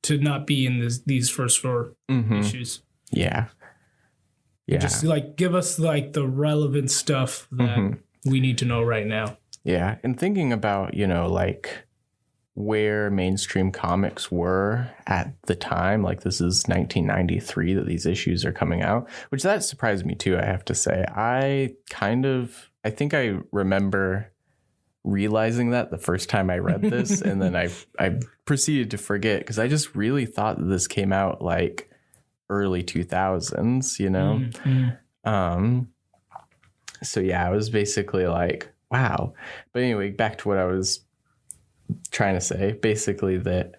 to not be in these first 4 issues. Yeah. Just like give us like the relevant stuff that we need to know right now. Yeah. And thinking about, you know, like where mainstream comics were at the time, like this is 1993 that these issues are coming out, which that surprised me too, I have to say. I think I remember realizing that the first time I read this, and then I proceeded to forget, because I just really thought that this came out like early 2000s, you know? So yeah, I was basically like, wow. But anyway, back to what I was trying to say, basically that,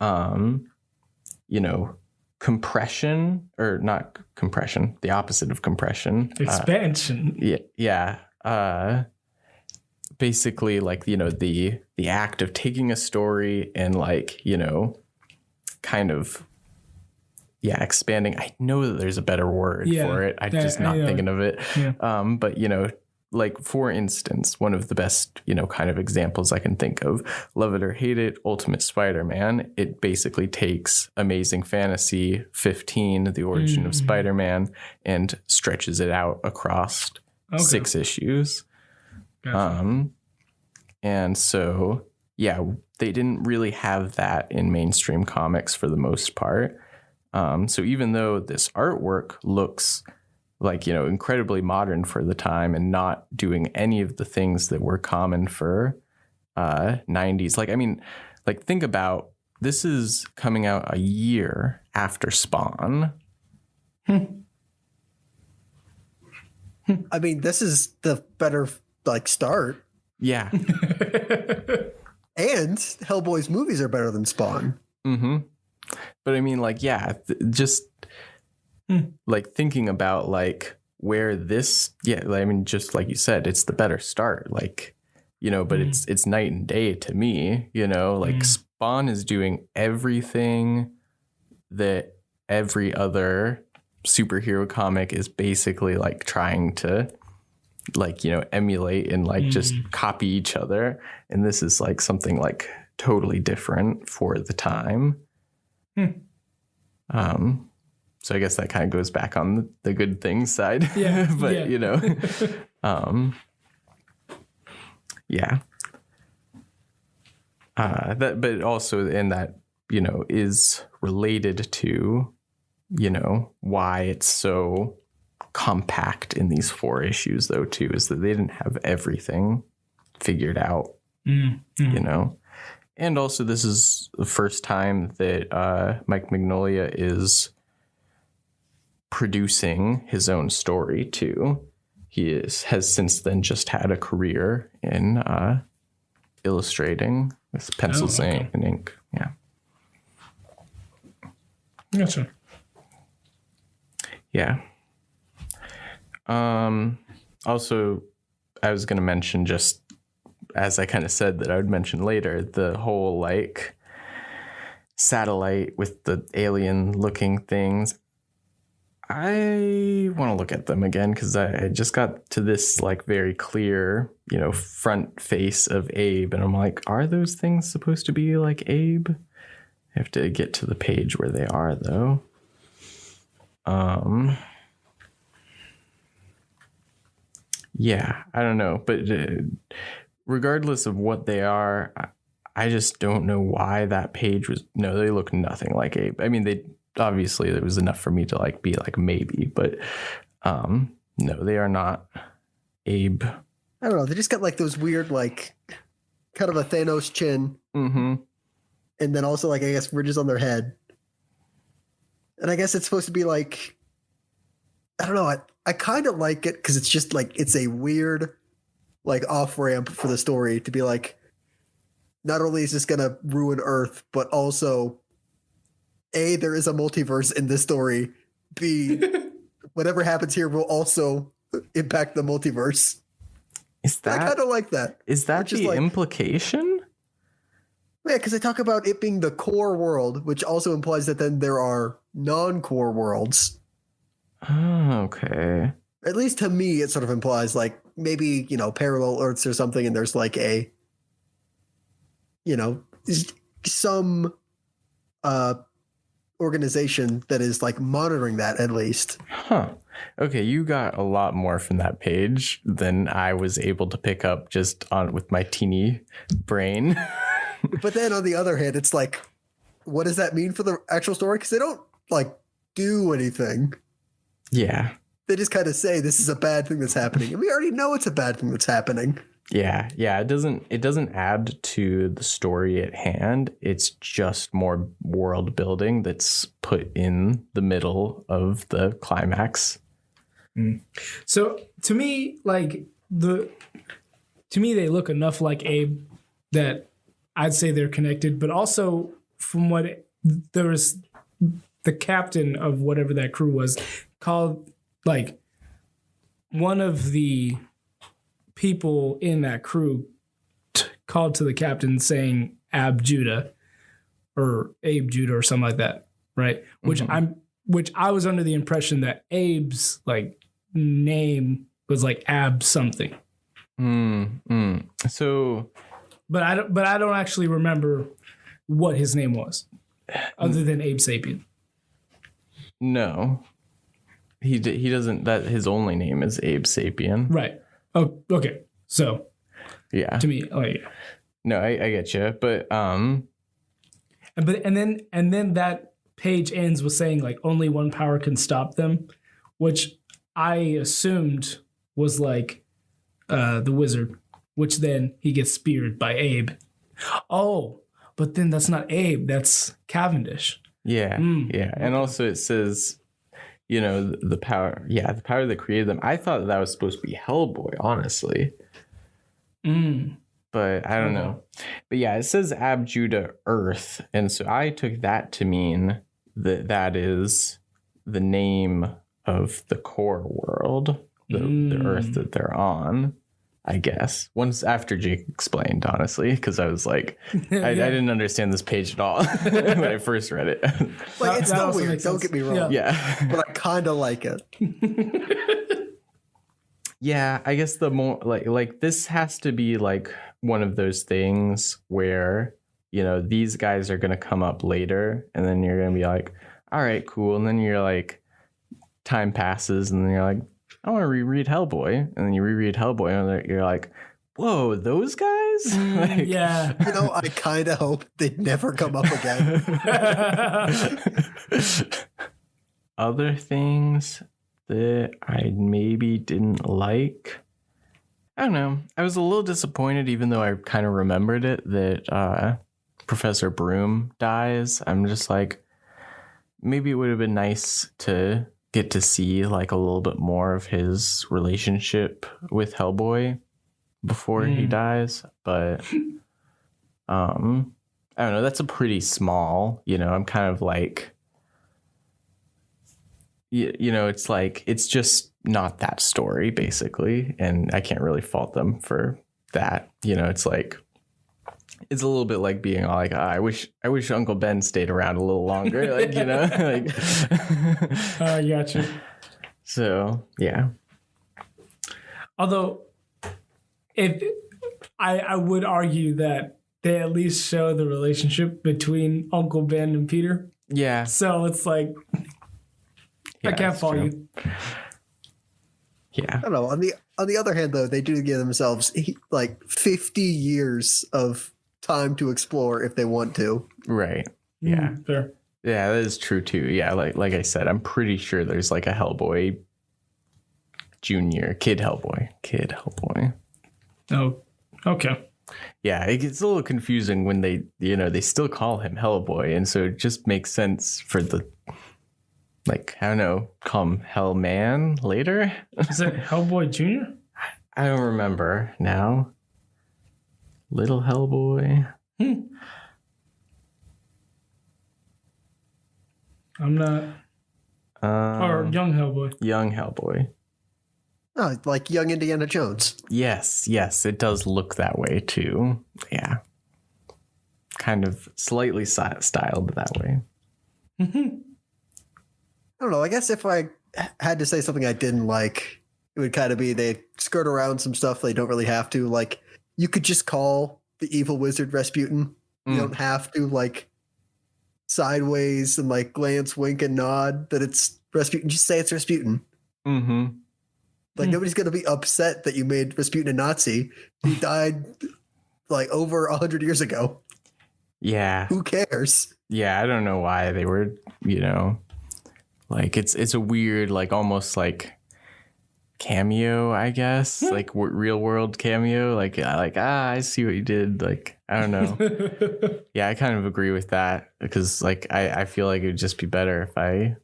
you know, compression, or not compression, the opposite of compression. Expansion. Basically, like, you know, the act of taking a story and like, you know, kind of, expanding. I know that there's a better word for it. I'm just not thinking of it. Yeah. But, you know, like, for instance, one of the best, you know, kind of examples I can think of, love it or hate it, Ultimate Spider-Man. It basically takes Amazing Fantasy 15, the origin of Spider-Man, and stretches it out across 6 issues. Gotcha. And so, yeah, they didn't really have that in mainstream comics for the most part. So even though this artwork looks like, you know, incredibly modern for the time and not doing any of the things that were common for 90s, like, I mean, like, think about, this is coming out a year after Spawn. I mean, this is the better, like, start. Yeah. And Hellboy's movies are better than Spawn. But I mean, like, yeah, just like thinking about like where this, I mean, just like you said, it's the better start, like, you know, but it's night and day to me, you know, like Spawn is doing everything that every other superhero comic is basically like trying to, like, you know, emulate and like just copy each other. And this is like something like totally different for the time. So I guess that kind of goes back on the good things side. Yeah. But you know, but also in that, you know, is related to, you know, why it's so compact in these 4 issues though too, is that they didn't have everything figured out, you know. And also, this is the first time that Mike Mignola is producing his own story, too. He has since then just had a career in illustrating with pencils and ink. Yeah. Gotcha. Yeah. Also, I was going to mention, just as I kind of said that I would mention later, the whole like satellite with the alien looking things. I want to look at them again because I just got to this like very clear, front face of Abe, and I'm like, are those things supposed to be like Abe? I have to get to the page where they are though. Yeah, I don't know, but regardless of what they are, I just don't know why that page was. No, they look nothing like Abe. I mean, they obviously there was enough for me to like be like maybe, but no, they are not Abe. I don't know. They just got like those weird like kind of a Thanos chin, and then also like I guess ridges on their head, and I guess it's supposed to be like I don't know. I kind of like it because it's just like it's a weird like off ramp for the story to be like. Not only is this going to ruin Earth, but also, A, there is a multiverse in this story. B, whatever happens here will also impact the multiverse. I kind of like that. Is that the implication? Yeah, because they talk about it being the core world, which also implies that then there are non-core worlds. Oh, okay. At least to me, it sort of implies like maybe, parallel Earths or something, and there's like a some organization that is like monitoring that at least. Huh. Okay, you got a lot more from that page than I was able to pick up just on with my teeny brain. But then on the other hand, it's like, what does that mean for the actual story? Because they don't like do anything. Yeah. They just kind of say this is a bad thing that's happening. And we already know it's a bad thing that's happening. Yeah. It doesn't add to the story at hand. It's just more world building that's put in the middle of the climax. So to me, they look enough like Abe that I'd say they're connected. But also, from what there was, the captain of whatever that crew was called, like one of the people in that crew called to the captain saying Ab Judah or Abe Judah or something like that, right? Mm-hmm. Which I was under the impression that Abe's like name was like Ab something. So, but I don't actually remember what his name was, other than Abe Sapien. No, he doesn't. That his only name is Abe Sapien, right? Oh, okay. So, yeah. To me, like, no, I get you, but and then that page ends with saying like only one power can stop them, which I assumed was like the wizard, which then he gets speared by Abe. Oh, but then that's not Abe, that's Cavendish. Yeah, yeah, and also it says, the power that created them. I thought that was supposed to be Hellboy, honestly. But I don't know. But yeah, it says Ab Judah Earth, and so I took that to mean that is the name of the core world, the Earth that they're on. I guess once after Jake explained, honestly, because I was like, I didn't understand this page at all when I first read it. Like it's still weird. Don't get me wrong. Yeah. But I kind of like it. Yeah, I guess the more like this has to be like one of those things where these guys are gonna come up later, and then you're gonna be like, all right, cool, and then you're like, time passes, and then you're like, I want to reread Hellboy, and then you reread Hellboy, and you're like, whoa, those guys? Yeah. I kind of hope they never come up again. Other things that I maybe didn't like, I don't know. I was a little disappointed, even though I kind of remembered it, that Professor Broom dies. I'm just like, maybe it would have been nice to get to see like a little bit more of his relationship with Hellboy before he dies, but I don't know, that's a pretty small, I'm kind of like, it's like, it's just not that story basically, and I can't really fault them for that. It's like it's a little bit like being like, I wish Uncle Ben stayed around a little longer, like, you know, like. I got you. So yeah. Although, if I would argue that they at least show the relationship between Uncle Ben and Peter. Yeah. So it's like, I can't follow you. Yeah. I don't know. On the other hand, though, they do give themselves like 50 years of time to explore if they want to. Right. Yeah. Fair. Yeah, that is true too. Yeah, like I said, I'm pretty sure there's like a Hellboy Junior, Kid Hellboy. Oh, okay. Yeah, it gets a little confusing when they still call him Hellboy, and so it just makes sense for the, like, I don't know, call him Hellman later. Is it Hellboy Jr.? I don't remember now. Little Hellboy. I'm not. Or Young Hellboy. Young Hellboy. Oh, like young Indiana Jones. Yes, it does look that way too. Yeah. Kind of slightly styled that way. I don't know. I guess if I had to say something I didn't like, it would kind of be they skirt around some stuff they don't really have to. Like, you could just call the evil wizard Rasputin. You don't have to, like, sideways and, like, glance, wink, and nod that it's Rasputin. Just say it's Rasputin. Mm-hmm. Like, nobody's going to be upset that you made Rasputin a Nazi. He died, like, over 100 years ago. Yeah. Who cares? Yeah, I don't know why they were, like, it's a weird, like, almost like cameo, I guess, like real world cameo. Like, I see what you did. Like, I don't know. Yeah, I kind of agree with that because, like, I feel like it would just be better if I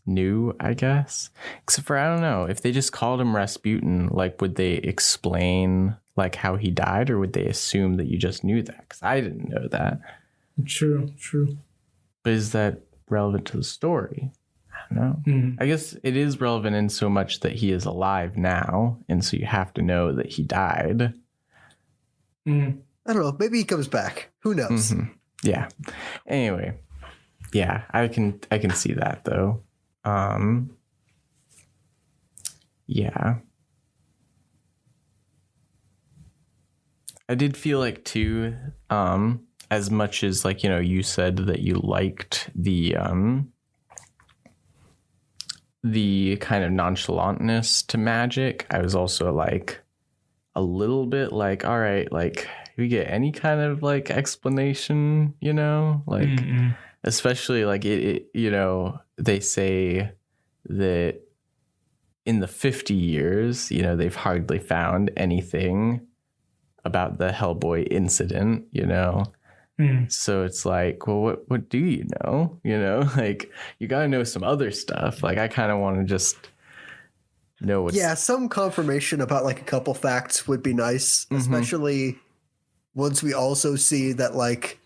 knew, I guess. Except for, I don't know, if they just called him Rasputin, like, would they explain, like, how he died, or would they assume that you just knew that? Because I didn't know that. True. But is that relevant to the story? I don't know. I guess it is relevant in so much that he is alive now, and so you have to know that he died. I don't know. Maybe he comes back. Who knows? Yeah. Anyway, yeah, I can see that though. Yeah. I did feel like too, as much as, like, you said that you liked the kind of nonchalantness to magic, I was also like a little bit like, all right, like, we get any kind of like explanation, like, especially like it they say that in the 50 years, they've hardly found anything about the Hellboy incident, So it's like, well, what do you know? Like, you got to know some other stuff. Like, I kind of want to just know what's... Yeah, some confirmation about, like, a couple facts would be nice, especially once we also see that, like,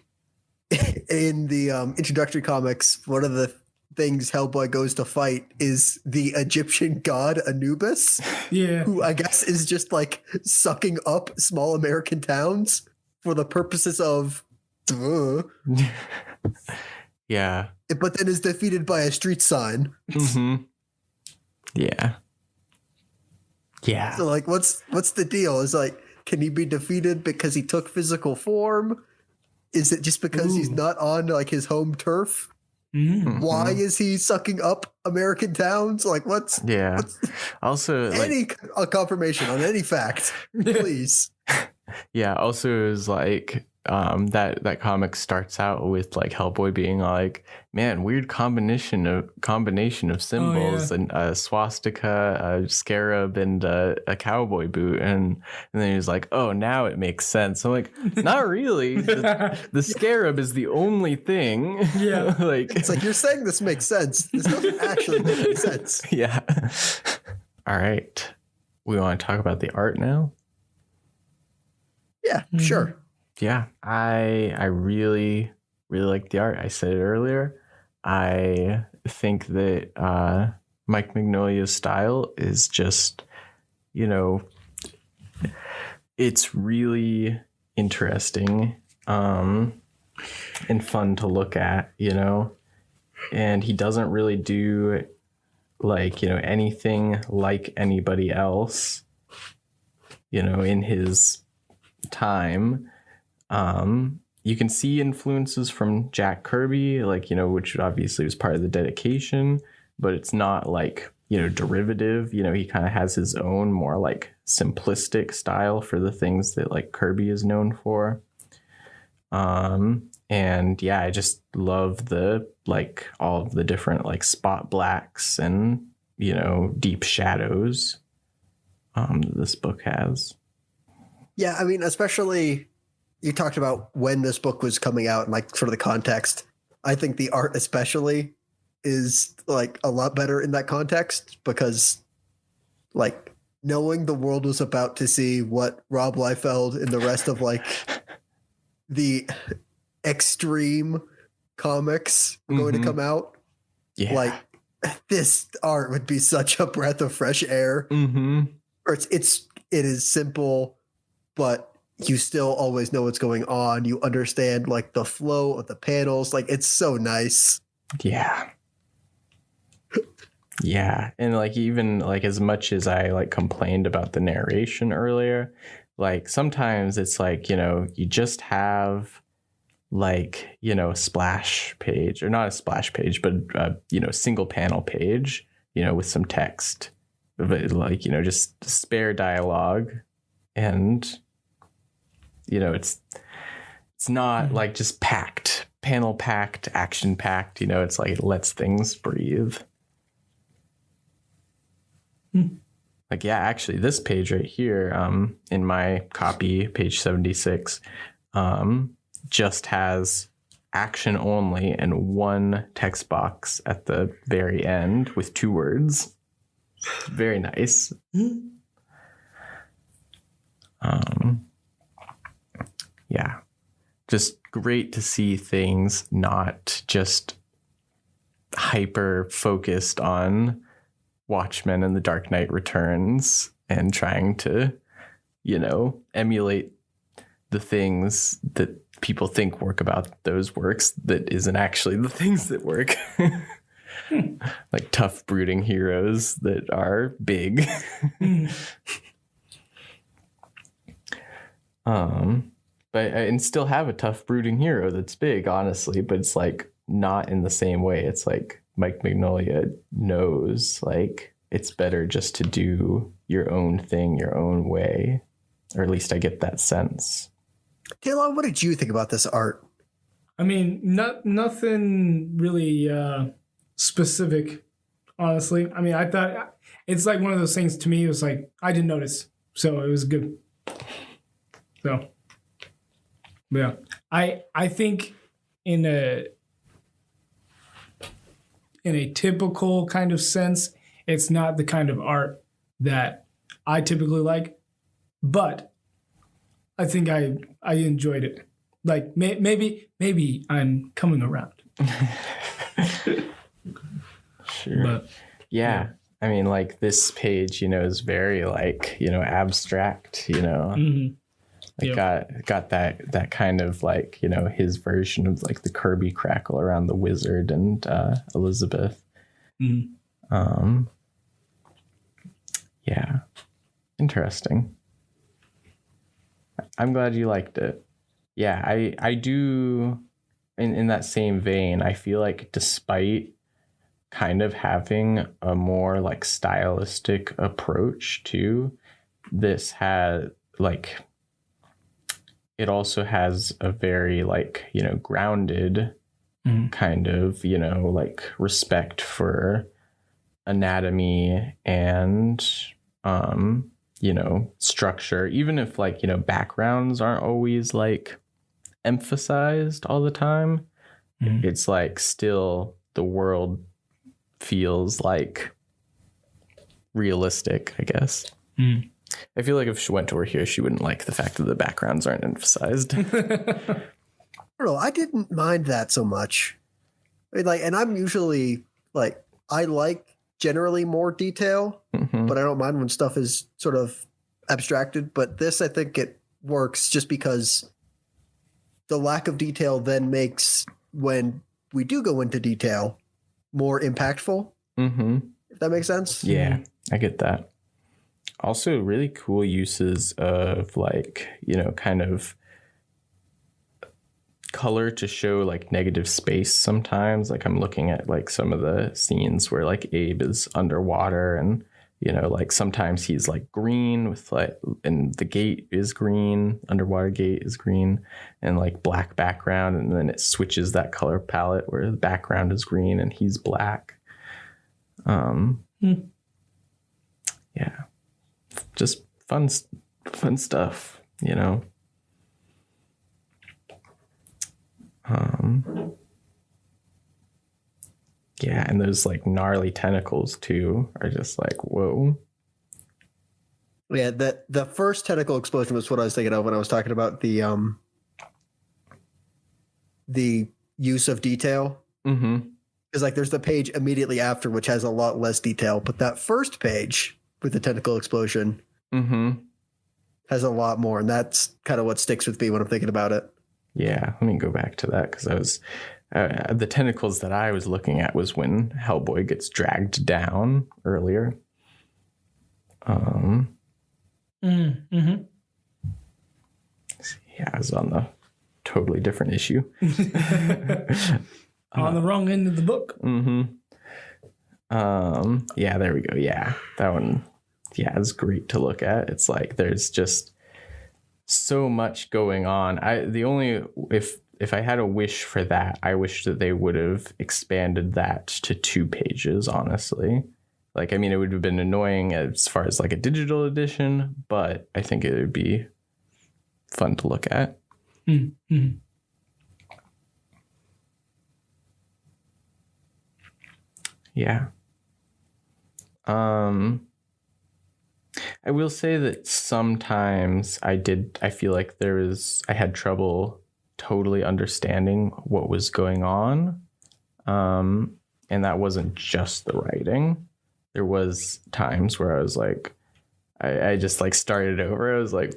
in the introductory comics, one of the things Hellboy goes to fight is the Egyptian god Anubis, who I guess is just, like, sucking up small American towns for the purposes of... Yeah. But then is defeated by a street sign. Yeah. So, like, what's the deal? Is, like, can he be defeated because he took physical form? Is it just because he's not on, like, his home turf? Why is he sucking up American towns? Like, what's also any confirmation on any fact, please? Yeah. Also, it was like that comic starts out with, like, Hellboy being like, man, weird combination of symbols, and a swastika, a scarab, and a cowboy boot, and then he's like, oh, now it makes sense. I'm like, not really. The scarab is the only thing. Like, it's like, you're saying this makes sense. This doesn't actually make any sense. Yeah. All right. We want to talk about the art now? Yeah, sure. Yeah, I really, really like the art. I said it earlier. I think that Mike Mignolia's style is just, it's really interesting and fun to look at, and he doesn't really do like, anything like anybody else, in his time. You can see influences from Jack Kirby, like, which obviously was part of the dedication, but it's not like, derivative. He kind of has his own more like simplistic style for the things that like Kirby is known for. And yeah, I just love the like all of the different like spot blacks and deep shadows that this book has. Yeah, I mean, especially you talked about when this book was coming out and like sort of the context. I think the art especially is like a lot better in that context, because like knowing the world was about to see what Rob Liefeld and the rest of like the extreme comics were going to come out. Yeah. Like this art would be such a breath of fresh air. Or it is simple, but you still always know what's going on. You understand like the flow of the panels. Like it's so nice. Yeah. Yeah. And like, even like as much as I like complained about the narration earlier, like sometimes it's like, you just have like, a splash page, or not a splash page, but single panel page, with some text, but like, just spare dialogue. And, it's not like just packed, panel packed, action packed, it's like it lets things breathe. Like, yeah, actually this page right here, in my copy, page 76, just has action only and one text box at the very end with 2 words. Very nice. Yeah, just great to see things not just hyper focused on Watchmen and The Dark Knight Returns and trying to, emulate the things that people think work about those works that isn't actually the things that work. Like tough brooding heroes that are big. And still have a tough brooding hero that's big, honestly, but it's like not in the same way. It's like Mike Mignola knows like it's better just to do your own thing your own way, or at least I get that sense. Taylor, what did you think about this art? I mean, nothing really specific, honestly. I mean, I thought it's like one of those things to me. It was like I didn't notice, so it was good. So, yeah, I think in a typical kind of sense, it's not the kind of art that I typically like, but I think I enjoyed it. Like maybe I'm coming around. Sure. But, yeah. I mean, like this page, is very like, abstract, Mm-hmm. Like got that kind of like, his version of like the Kirby crackle around the wizard and Elizabeth. Mm-hmm. Yeah. Interesting. I'm glad you liked it. Yeah, I do. In that same vein, I feel like despite kind of having a more like stylistic approach to this, has like it also has a very like grounded kind of like respect for anatomy and structure, even if like backgrounds aren't always like emphasized all the time. It's like still the world feels like realistic, I guess. I feel like if she went over here, she wouldn't like the fact that the backgrounds aren't emphasized. I don't know. I didn't mind that so much. I mean, like, and I'm usually like, I like generally more detail, but I don't mind when stuff is sort of abstracted. But this, I think it works just because the lack of detail then makes when we do go into detail more impactful. Mm-hmm. If that makes sense. Yeah, I get that. Also, really cool uses of like, kind of color to show like negative space sometimes. Like I'm looking at like some of the scenes where like Abe is underwater and, like sometimes he's like green with like, and the gate is green, underwater gate is green and like black background. And then it switches that color palette where the background is green and he's black. Yeah, just fun stuff, yeah, and those like gnarly tentacles too are just like, whoa. Yeah, the first tentacle explosion was what I was thinking of when I was talking about the use of detail. Mm-hmm. Because like there's the page immediately after which has a lot less detail, but that first page with the tentacle explosion has a lot more, and that's kind of what sticks with me when I'm thinking about it. Yeah, let me go back to that because I was the tentacles that I was looking at was when Hellboy gets dragged down earlier. Mm-hmm. Yeah, I was on the totally different issue. On the wrong end of the book. Mm-hmm. Yeah, there we go. Yeah, that one. Yeah, it's great to look at. It's like there's just so much going on. If I had a wish for that, I wish that they would have expanded that to 2 pages, honestly. Like, I mean, it would have been annoying as far as like a digital edition, but I think it would be fun to look at. Mm-hmm. Yeah. I will say that sometimes I feel like I had trouble totally understanding what was going on. And that wasn't just the writing. There was times where I was like, I just like started over. I was like,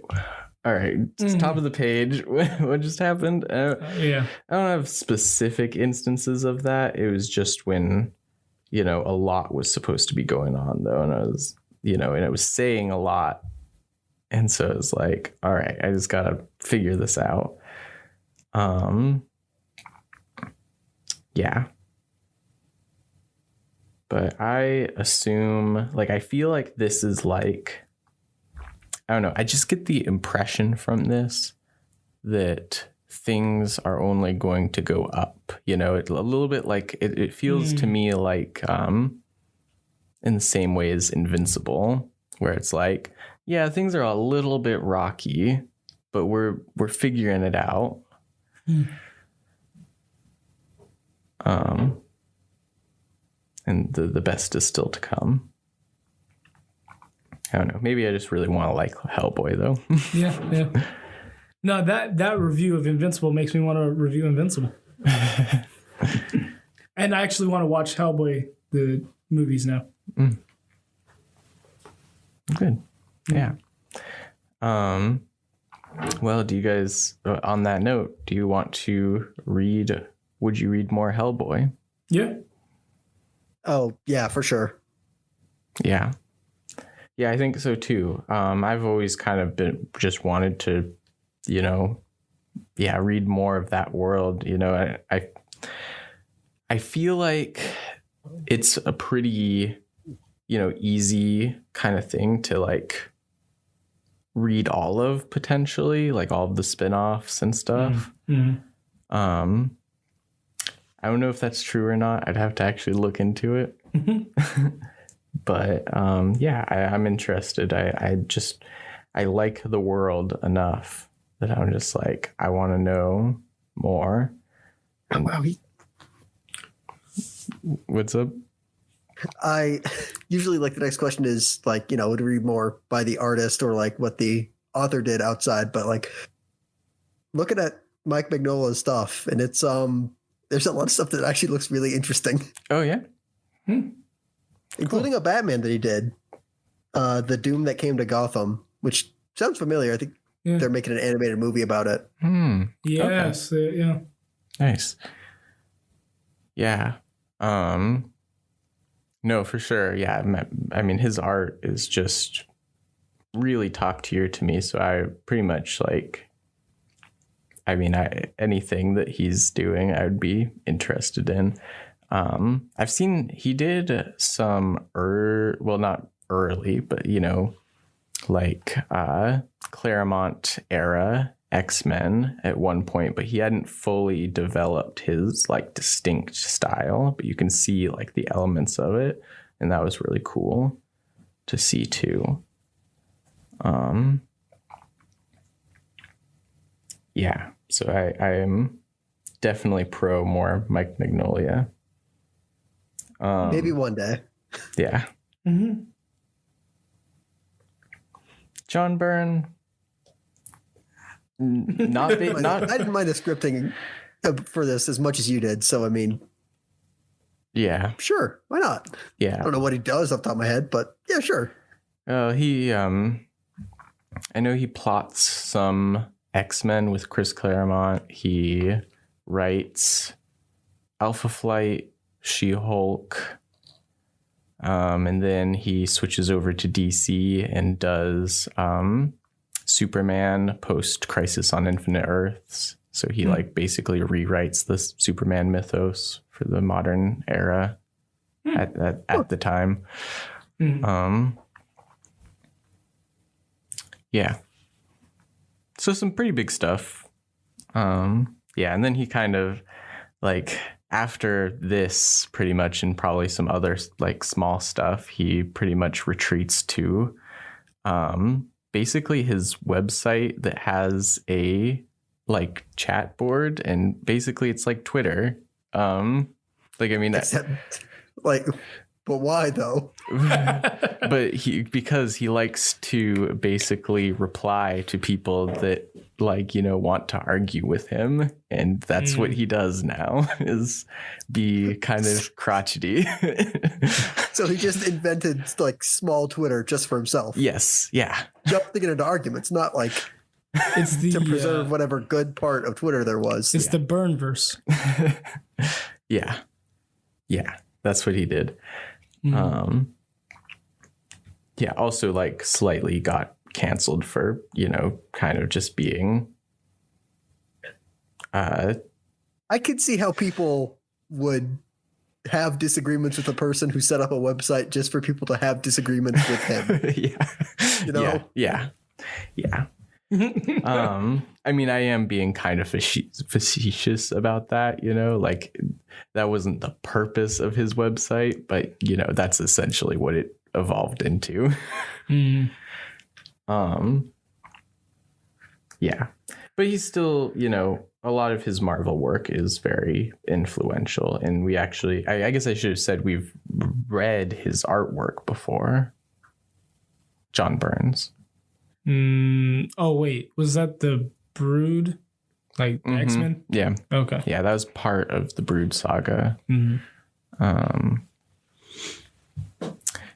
all right, top of the page. What just happened? Yeah. I don't have specific instances of that. It was just when, a lot was supposed to be going on though. And I was, and it was saying a lot. And so it was like, all right, I just got to figure this out. Yeah. But I assume, like, I feel like this is like, I don't know. I just get the impression from this that things are only going to go up, it a little bit like it feels to me like, in the same way as Invincible, where it's like, yeah, things are a little bit rocky, but we're figuring it out. And the best is still to come. I don't know. Maybe I just really want to like Hellboy though. Yeah. No, that review of Invincible makes me want to review Invincible. And I actually want to watch Hellboy, the movies now. Good. Yeah. Well, do you guys, on that note, do you want to would you read more Hellboy? Yeah. Oh, yeah, for sure. Yeah. Yeah, I think so too. I've always kind of just wanted to, read more of that world. I feel like it's a pretty, easy kind of thing to like read all of potentially, like all of the spin-offs and stuff. Mm-hmm. I don't know if that's true or not. I'd have to actually look into it. But I'm interested. I like the world enough that I'm just like, I want to know more. Oh, wow. What's up? I usually like the next question is like, would read more by the artist or like what the author did outside. But like looking at Mike Mignola's stuff, and it's there's a lot of stuff that actually looks really interesting. Oh yeah. Including a Batman that he did. The Doom That Came to Gotham, which sounds familiar. I think Yeah. they're making an animated movie about it. Yes. Yeah. Nice. Yeah. No, for sure. Yeah. I mean, his art is just really top tier to me. So I pretty much anything that he's doing, I would be interested in. I've seen he did some not early, but Claremont era X-Men at one point, but he hadn't fully developed his distinct style, but you can see the elements of it, and that was really cool to see too. Yeah, so I am definitely pro more Mike Mignola. Maybe one day. Yeah. Mm-hmm. John Byrne, not big. I didn't mind the scripting for this as much as you did. So I mean, yeah, sure, why not? Yeah, I don't know what he does off the top of my head, but yeah, sure. He I know he plots some X-Men with Chris Claremont. He writes Alpha Flight, She-Hulk, and then he switches over to DC and does Superman post Crisis on Infinite Earths. So he basically rewrites the Superman mythos for the modern era at the time. Yeah. So some pretty big stuff. Yeah, and then he kind of after this pretty much, and probably some other small stuff, he pretty much retreats to basically his website that has a chat board, and basically it's like Twitter. But why though? But because he likes to basically reply to people that want to argue with him, and that's what he does now, is be kind of crotchety. So he just invented small Twitter just for himself. Yes. Yeah. Just to get into arguments, not it's the to preserve whatever good part of Twitter there was. It's the Burnverse. Yeah. That's what he did. Yeah, also slightly got canceled for, kind of just being I could see how people would have disagreements with a person who set up a website just for people to have disagreements with him. Yeah. I mean, I am being kind of facetious about that, that wasn't the purpose of his website, but that's essentially what it evolved into. Yeah, but he's still, a lot of his Marvel work is very influential, and we actually, I guess I should have said we've read his artwork before. John Burns. Oh wait, was that the Brood, X-Men? Yeah. Okay. Yeah, that was part of the Brood saga.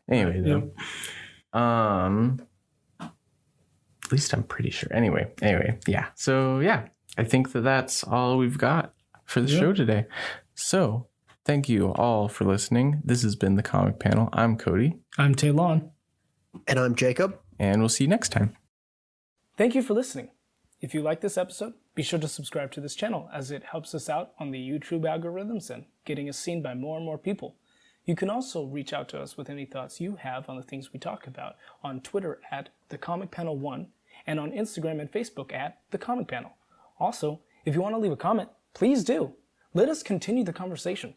Anyway, though, at least I'm pretty sure. Anyway, yeah. So yeah, I think that's all we've got for the show today. So thank you all for listening. This has been the Comic Panel. I'm Cody. I'm Taylon. And I'm Jacob. And we'll see you next time. Thank you for listening. If you like this episode, be sure to subscribe to this channel, as it helps us out on the YouTube algorithms and getting us seen by more and more people. You can also reach out to us with any thoughts you have on the things we talk about on Twitter at TheComicPanel1 and on Instagram and Facebook at The Comic Panel. Also, if you want to leave a comment, please do. Let us continue the conversation.